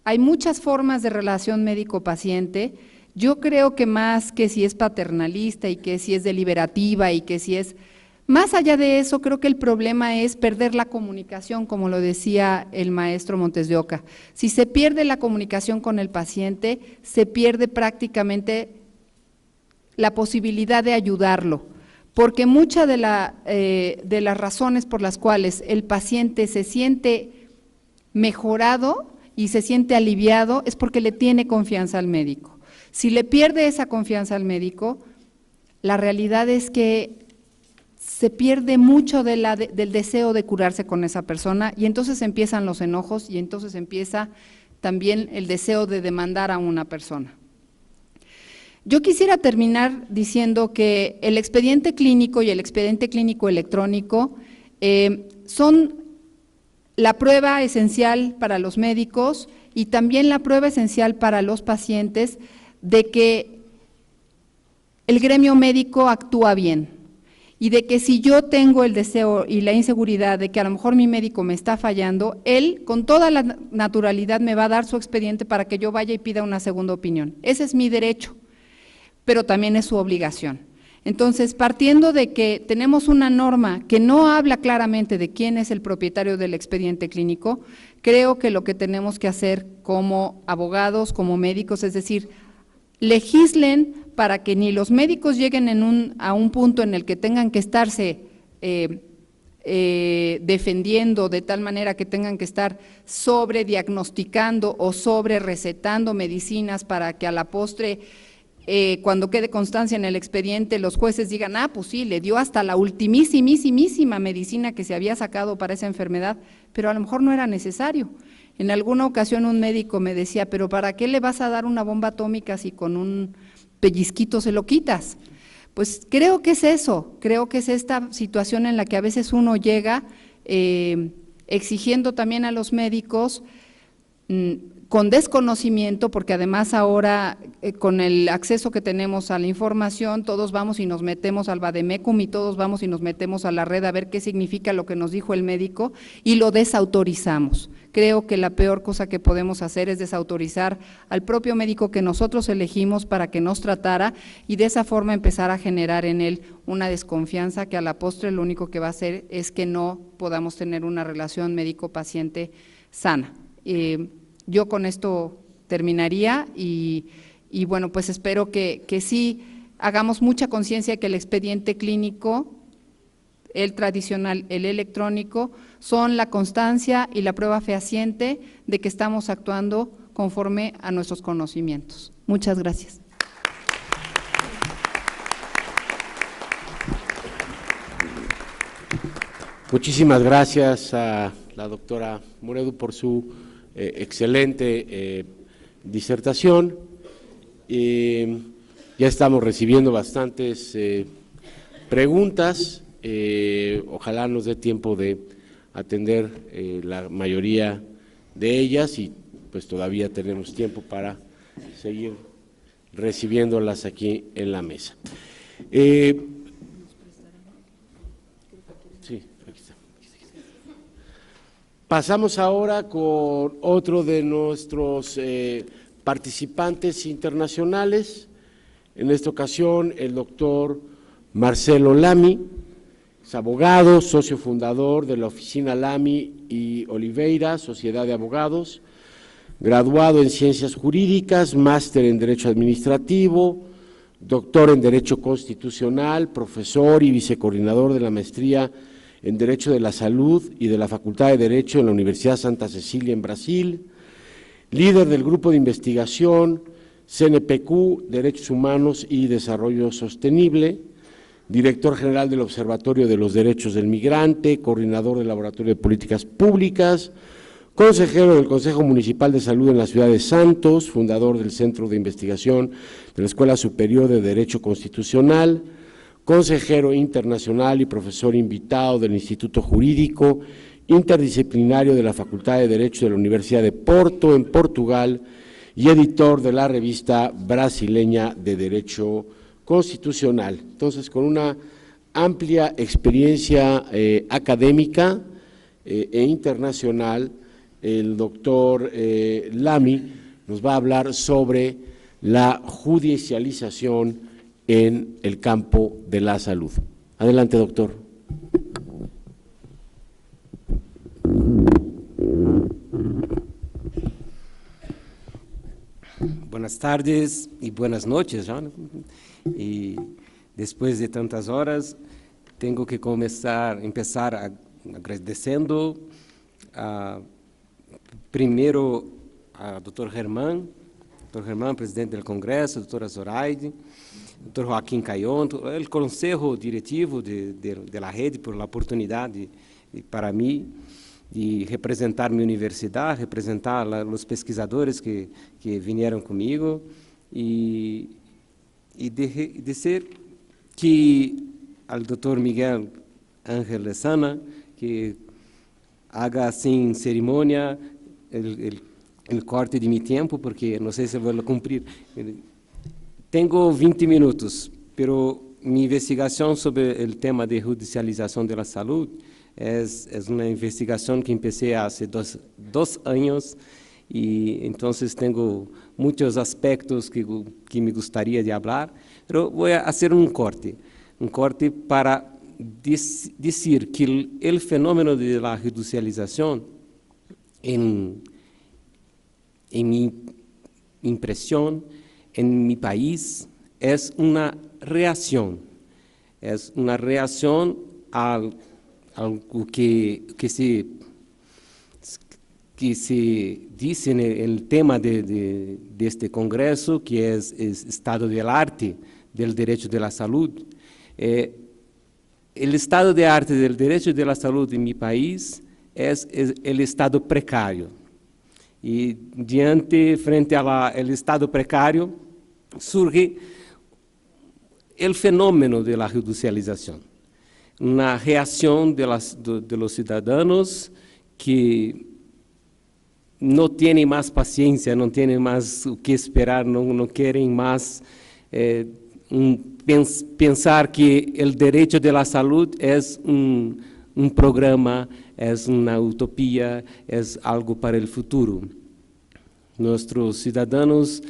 Hay muchas formas de relación médico-paciente. Yo creo que más que si es paternalista y que si es deliberativa y que si es… Más allá de eso, creo que el problema es perder la comunicación, como lo decía el maestro Montes de Oca. Si se pierde la comunicación con el paciente, se pierde prácticamente la posibilidad de ayudarlo, porque muchas de las razones por las cuales el paciente se siente mejorado y se siente aliviado es porque le tiene confianza al médico. Si le pierde esa confianza al médico, la realidad es que se pierde mucho del deseo de curarse con esa persona, y entonces empiezan los enojos y entonces empieza también el deseo de demandar a una persona. Yo quisiera terminar diciendo que el expediente clínico y el expediente clínico electrónico son la prueba esencial para los médicos y también la prueba esencial para los pacientes de que el gremio médico actúa bien. Y de que si yo tengo el deseo y la inseguridad de que a lo mejor mi médico me está fallando, él con toda la naturalidad me va a dar su expediente para que yo vaya y pida una segunda opinión. Ese es mi derecho, pero también es su obligación. Entonces, partiendo de que tenemos una norma que no habla claramente de quién es el propietario del expediente clínico, creo que lo que tenemos que hacer como abogados, como médicos, es decir, legislen para que ni los médicos lleguen a un punto en el que tengan que estarse defendiendo de tal manera que tengan que estar sobrediagnosticando o sobre recetando medicinas para que a la postre, cuando quede constancia en el expediente, los jueces digan, ah, pues sí, le dio hasta la ultimísima medicina que se había sacado para esa enfermedad, pero a lo mejor no era necesario. En alguna ocasión un médico me decía, pero ¿para qué le vas a dar una bomba atómica si con un pellizquito se lo quitas? Pues creo que es eso, creo que es esta situación en la que a veces uno llega exigiendo también a los médicos con desconocimiento, porque además ahora con el acceso que tenemos a la información, todos vamos y nos metemos al Vademecum y todos vamos y nos metemos a la red a ver qué significa lo que nos dijo el médico y lo desautorizamos. Creo que la peor cosa que podemos hacer es desautorizar al propio médico que nosotros elegimos para que nos tratara y de esa forma empezar a generar en él una desconfianza que a la postre lo único que va a hacer es que no podamos tener una relación médico-paciente sana. Yo con esto terminaría y bueno, pues espero que sí hagamos mucha conciencia de que el expediente clínico, el tradicional, el electrónico, son la constancia y la prueba fehaciente de que estamos actuando conforme a nuestros conocimientos. Muchas gracias. Muchísimas gracias a la doctora Moredu por su excelente disertación. Ya estamos recibiendo bastantes preguntas, ojalá nos dé tiempo de atender la mayoría de ellas y pues todavía tenemos tiempo para seguir recibiéndolas aquí en la mesa. Sí, aquí está. Pasamos ahora con otro de nuestros participantes internacionales, en esta ocasión el doctor Marcelo Lamy, es abogado, socio fundador de la oficina Lamy y Oliveira, Sociedad de Abogados, graduado en Ciencias Jurídicas, máster en Derecho Administrativo, doctor en Derecho Constitucional, profesor y vicecoordinador de la maestría en Derecho de la Salud y de la Facultad de Derecho en la Universidad Santa Cecilia en Brasil, líder del Grupo de Investigación CNPq, Derechos Humanos y Desarrollo Sostenible, director general del Observatorio de los Derechos del Migrante, coordinador del Laboratorio de Políticas Públicas, consejero del Consejo Municipal de Salud en la ciudad de Santos, fundador del Centro de Investigación de la Escuela Superior de Derecho Constitucional, consejero internacional y profesor invitado del Instituto Jurídico Interdisciplinario de la Facultad de Derecho de la Universidad de Porto, en Portugal, y editor de la revista brasileña de Derecho Constitucional. Entonces, con una amplia experiencia académica e internacional, el doctor Lamy nos va a hablar sobre la judicialización en el campo de la salud. Adelante, doctor. Buenas tardes y buenas noches, ¿no? Y después de tantas horas, tengo que empezar agradeciendo primero a Dr. Germán, presidente del Congreso, doutora Zoraide, Dr. Joaquim Cayon, o Conselho Diretivo de la Rede, por la oportunidade para mim de representar minha universidade, representar os pesquisadores que vieram comigo e dizer que ao Dr. Miguel Ángel Lezana que haga sem cerimônia o corte de meu tempo, porque não sei se vou cumprir. Tenho 20 minutos, pero minha investigação sobre o tema de judicialização da saúde é uma investigação que comecei há 2 anos e então tenho muitos aspectos que me gostaria de falar, mas vou fazer um corte para dizer que o fenômeno da judicialização, em minha impressão, em meu país, é uma reação algo que se dice no tema deste congresso, que é estado de arte do direito da saúde. O estado de arte do direito da saúde em meu país é o estado precário. E frente ao estado precário, surge o fenômeno da judicialização. Uma reação de los cidadãos que não têm mais paciência, não têm mais o que esperar, não querem mais pensar que o direito da saúde é um programa, é uma utopia, é algo para o futuro. Nossos cidadãos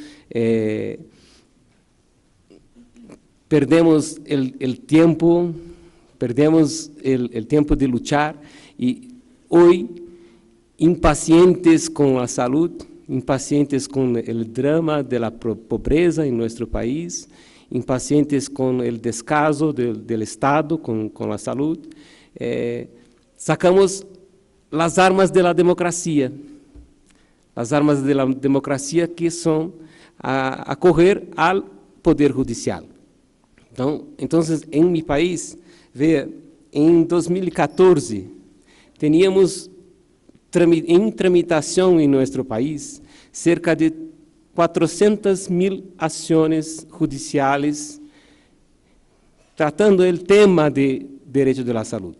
perdemos o tempo, de lutar e hoje impacientes com a saúde, impacientes com o drama da pobreza em nosso país, impacientes com o descaso do Estado com a saúde, sacamos as armas da democracia. As armas da democracia que são a correr ao poder judicial. Então, em meu país, em 2014, teníamos en tramitación en nuestro país cerca de 400.000 acciones judiciales tratando el tema de derecho de la salud.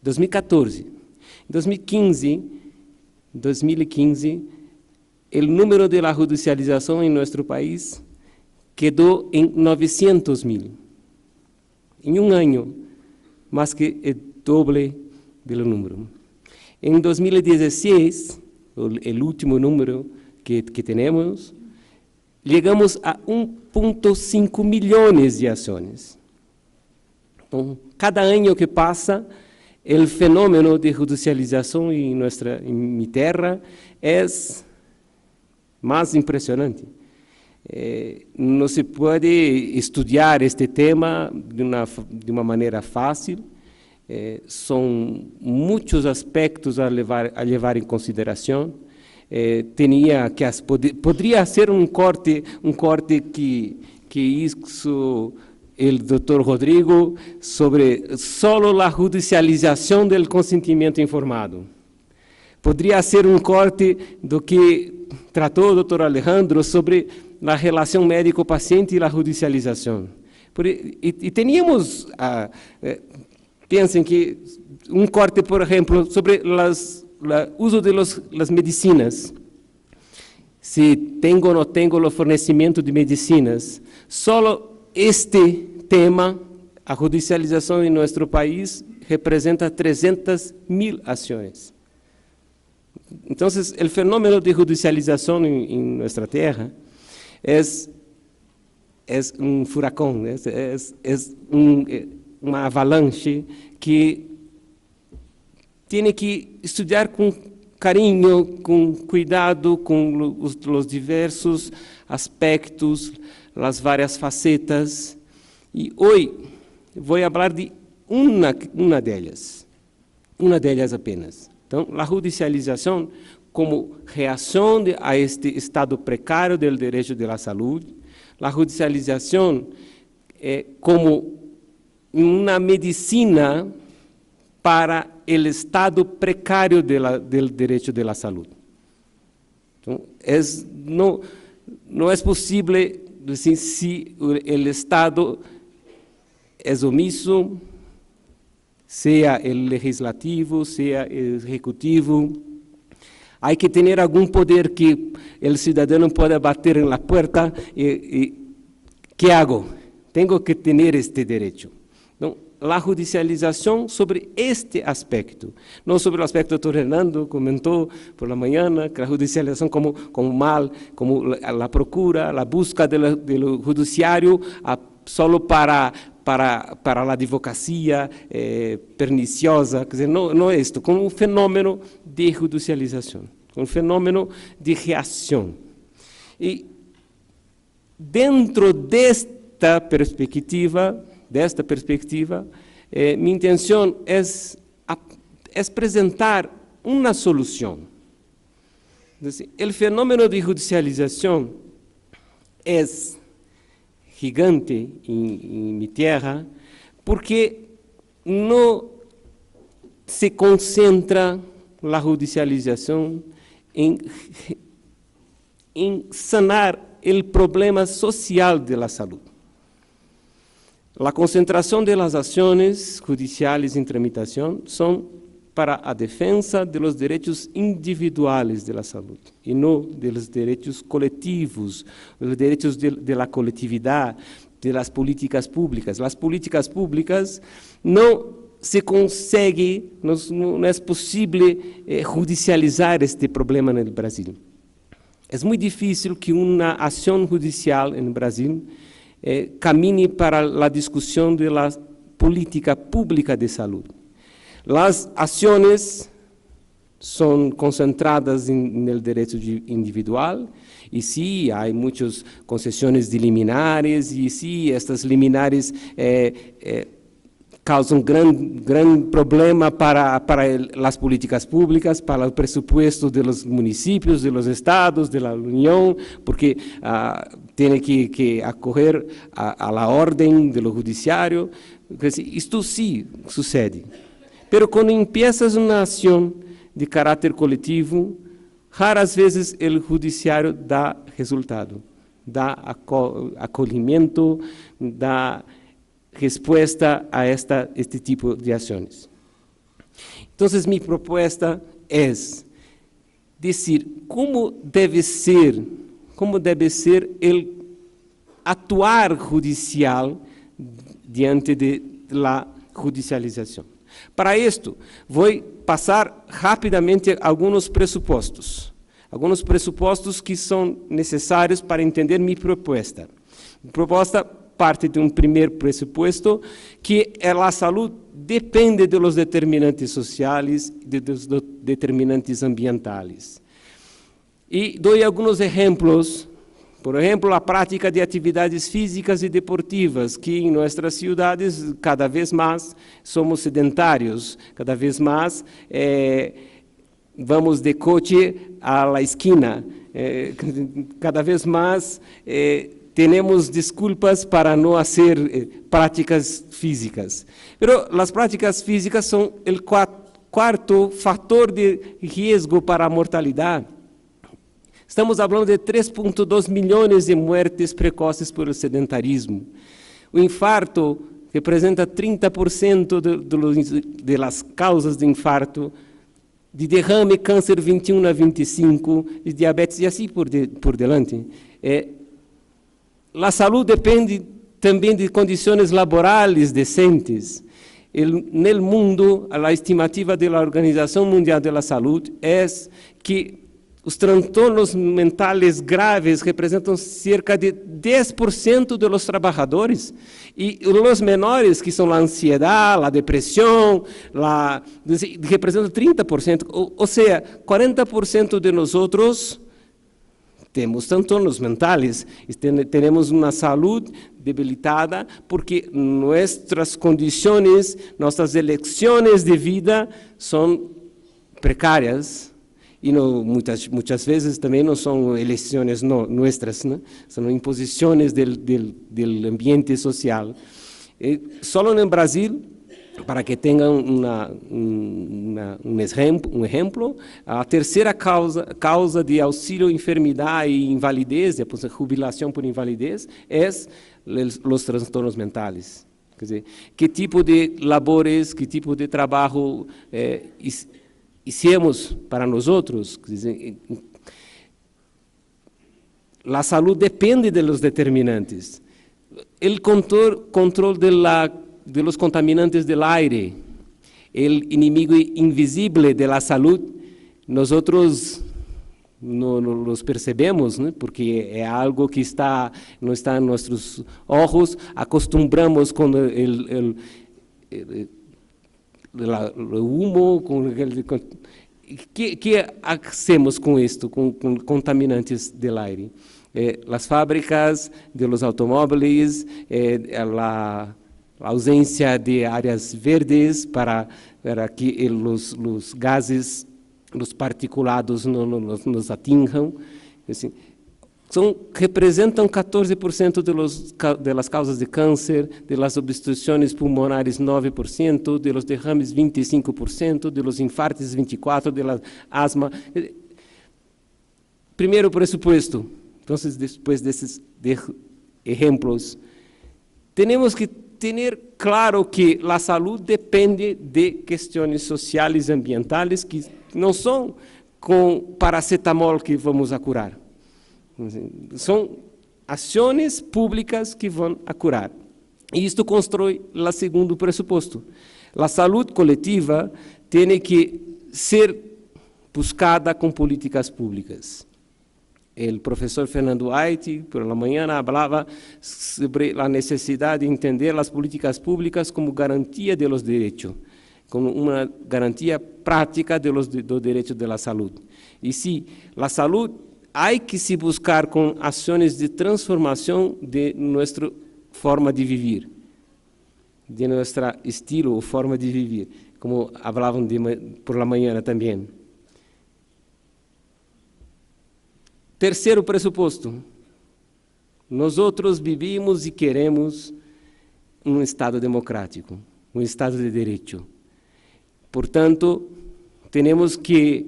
2014. En 2015, el número de la judicialización en nuestro país quedó en 900.000. En un año, más que el doble del número. En 2016, el último número que tenemos, llegamos a 1.5 millones de acciones. Entonces, cada año que pasa, el fenómeno de judicialización en mi tierra es más impresionante. No se puede estudiar este tema de una manera fácil. Son muchos aspectos a llevar en consideración. Podría ser un corte que hizo el doctor Rodrigo sobre solo la judicialización del consentimiento informado. Podría ser un corte do que trató el doctor Alejandro sobre la relación médico-paciente y la judicialización. Y teníamos, piensen que un corte, por ejemplo, sobre el uso de las medicinas. Si tengo o no tengo el fornecimiento de medicinas. Solo este tema, a judicialización en nuestro país, representa 300.000 acciones. Entonces, el fenómeno de judicialización en nuestra tierra es un furacón, es una avalanche que tiene que estudiar con cariño, con cuidado, con los diversos aspectos, las varias facetas. Y hoy voy a hablar de una de ellas apenas. Entonces, la judicialización como reacción a este estado precario del derecho de la salud, la judicialización como una medicina para el estado precario del derecho de la salud. Entonces, no es posible decir si el Estado es omiso, sea el legislativo, sea el ejecutivo. Hay que tener algún poder que el ciudadano pueda bater en la puerta y ¿qué hago? Tengo que tener este derecho. ¿No? La judicialización sobre este aspecto, no sobre el aspecto que el doctor Hernando comentó por la mañana, que la judicialización como mal, como la procura, la busca de lo judiciario solo para la advocacia perniciosa, quer dizer, no esto, como un fenómeno de judicialización, un fenómeno de reacción. Y dentro de esta perspectiva, mi intención es presentar una solución. Es decir, el fenómeno de judicialización es gigante en mi tierra porque no se concentra la judicialización en sanar el problema social de la salud. La concentración de las acciones judiciales en tramitación son para la defensa de los derechos individuales de la salud y no de los derechos colectivos, de los derechos de la colectividad, de las políticas públicas. Las políticas públicas no se consigue, no es posible judicializar este problema en el Brasil. Es muy difícil que una acción judicial en Brasil camine para la discusión de la política pública de salud. Las acciones son concentradas en el derecho individual y sí, hay muchas concesiones de liminares y sí, estas liminares causan gran problema para las políticas públicas, para el presupuesto de los municipios, de los estados, de la Unión, porque tiene que acoger a la orden de lo judiciario. Esto sí sucede. Pero quando empiezas uma ação de caráter coletivo, raras vezes o judiciário dá resultado, dá acolhimento, dá resposta a este tipo de ações. Então, minha proposta é dizer como deve ser o atuar judicial diante da judicialização. Para isto, vou passar rapidamente alguns pressupostos que são necessários para entender minha proposta. Minha proposta parte de um primeiro pressuposto, que a saúde depende dos determinantes sociais e dos determinantes ambientais. E dou alguns exemplos. Por exemplo, a prática de atividades físicas e deportivas, que em nossas cidades cada vez mais somos sedentários, cada vez mais vamos de coche à la esquina, cada vez mais temos desculpas para não fazer práticas físicas. Mas as práticas físicas são o quarto fator de risco para a mortalidade. Estamos falando de 3,2 milhões de mortes precoces por o sedentarismo. O infarto representa 30% de las causas de infarto, de derrame, câncer 21 a 25, de diabetes e assim por delante. A saúde depende também de condições laborais decentes. No mundo, a estimativa da Organização Mundial da Saúde é que os transtornos mentais graves representam cerca de 10% dos trabalhadores e os menores, que são a ansiedade, a depressão, representam 30%. Ou seja, 40% de nós temos transtornos mentais, temos uma saúde debilitada porque nossas condições, nossas eleições de vida são precárias. E muitas vezes também não são eleições nossas, né? São imposições do ambiente social. Só no Brasil, para que tenham um exemplo, a terceira causa de auxílio, enfermidade e invalidez, jubilação por invalidez, é os transtornos mentais. Quer dizer, que tipo de labores, que tipo de trabalho hicimos para nós outros. A saúde depende dos determinantes. O controle de los contaminantes do aire, o inimigo invisível da saúde, nós não os percebemos, né? Porque é algo que não está em nossos olhos, acostumbramos com o humo, que hacemos com isto, com contaminantes do aire? As fábricas de los automóveis, a ausência de áreas verdes para que os gases, os particulados não nos atinjam. Assim, representam 14% das causas de câncer, das obstruções pulmonares 9%, dos derrames 25%, dos infartos 24%, da asma. Primeiro pressuposto, então, depois desses exemplos, temos que ter claro que a saúde depende de questões sociais e ambientais que não são com paracetamol que vamos a curar. São ações públicas que vão a curar. E isto constrói o segundo pressuposto. A saúde coletiva tem que ser buscada com políticas públicas. O professor Fernando Haiti, por la manhã, falava sobre a necessidade de entender as políticas públicas como garantia de los direitos, como uma garantia prática do direito da saúde. E se a saúde há que se buscar com ações de transformação de nossa forma de viver, de nosso estilo ou forma de viver, como falavam por la manhã também. Terceiro pressuposto, nós outros vivimos e queremos um Estado democrático, um Estado de direito. Portanto, temos que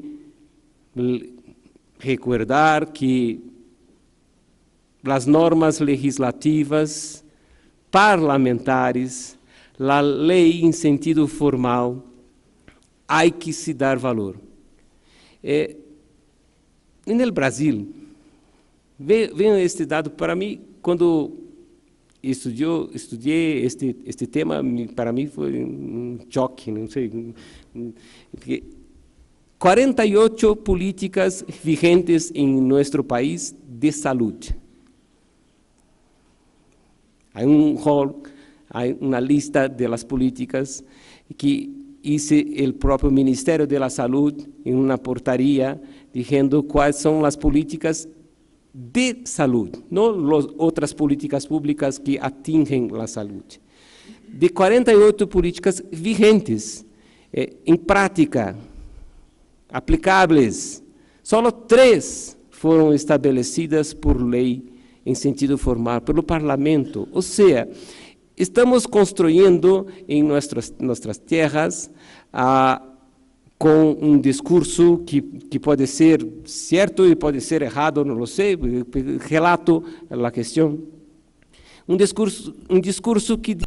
recordar que as normas legislativas, parlamentares, a lei em sentido formal, há que se dar valor. No Brasil, veio este dado para mim, quando estudei este tema, para mim foi um choque, não sei, porque 48 políticas vigentes em nosso país de saúde. Há rol, há uma lista de las políticas que hizo o próprio Ministério da Saúde em uma portaria dizendo quais são as políticas de saúde, não outras políticas públicas que atingem a saúde. De 48 políticas vigentes, em prática, aplicáveis, só 3 foram estabelecidas por lei em sentido formal, pelo Parlamento. Ou seja, estamos construindo em nossas terras com um discurso que pode ser certo e pode ser errado, não sei, relato a questão. Um discurso que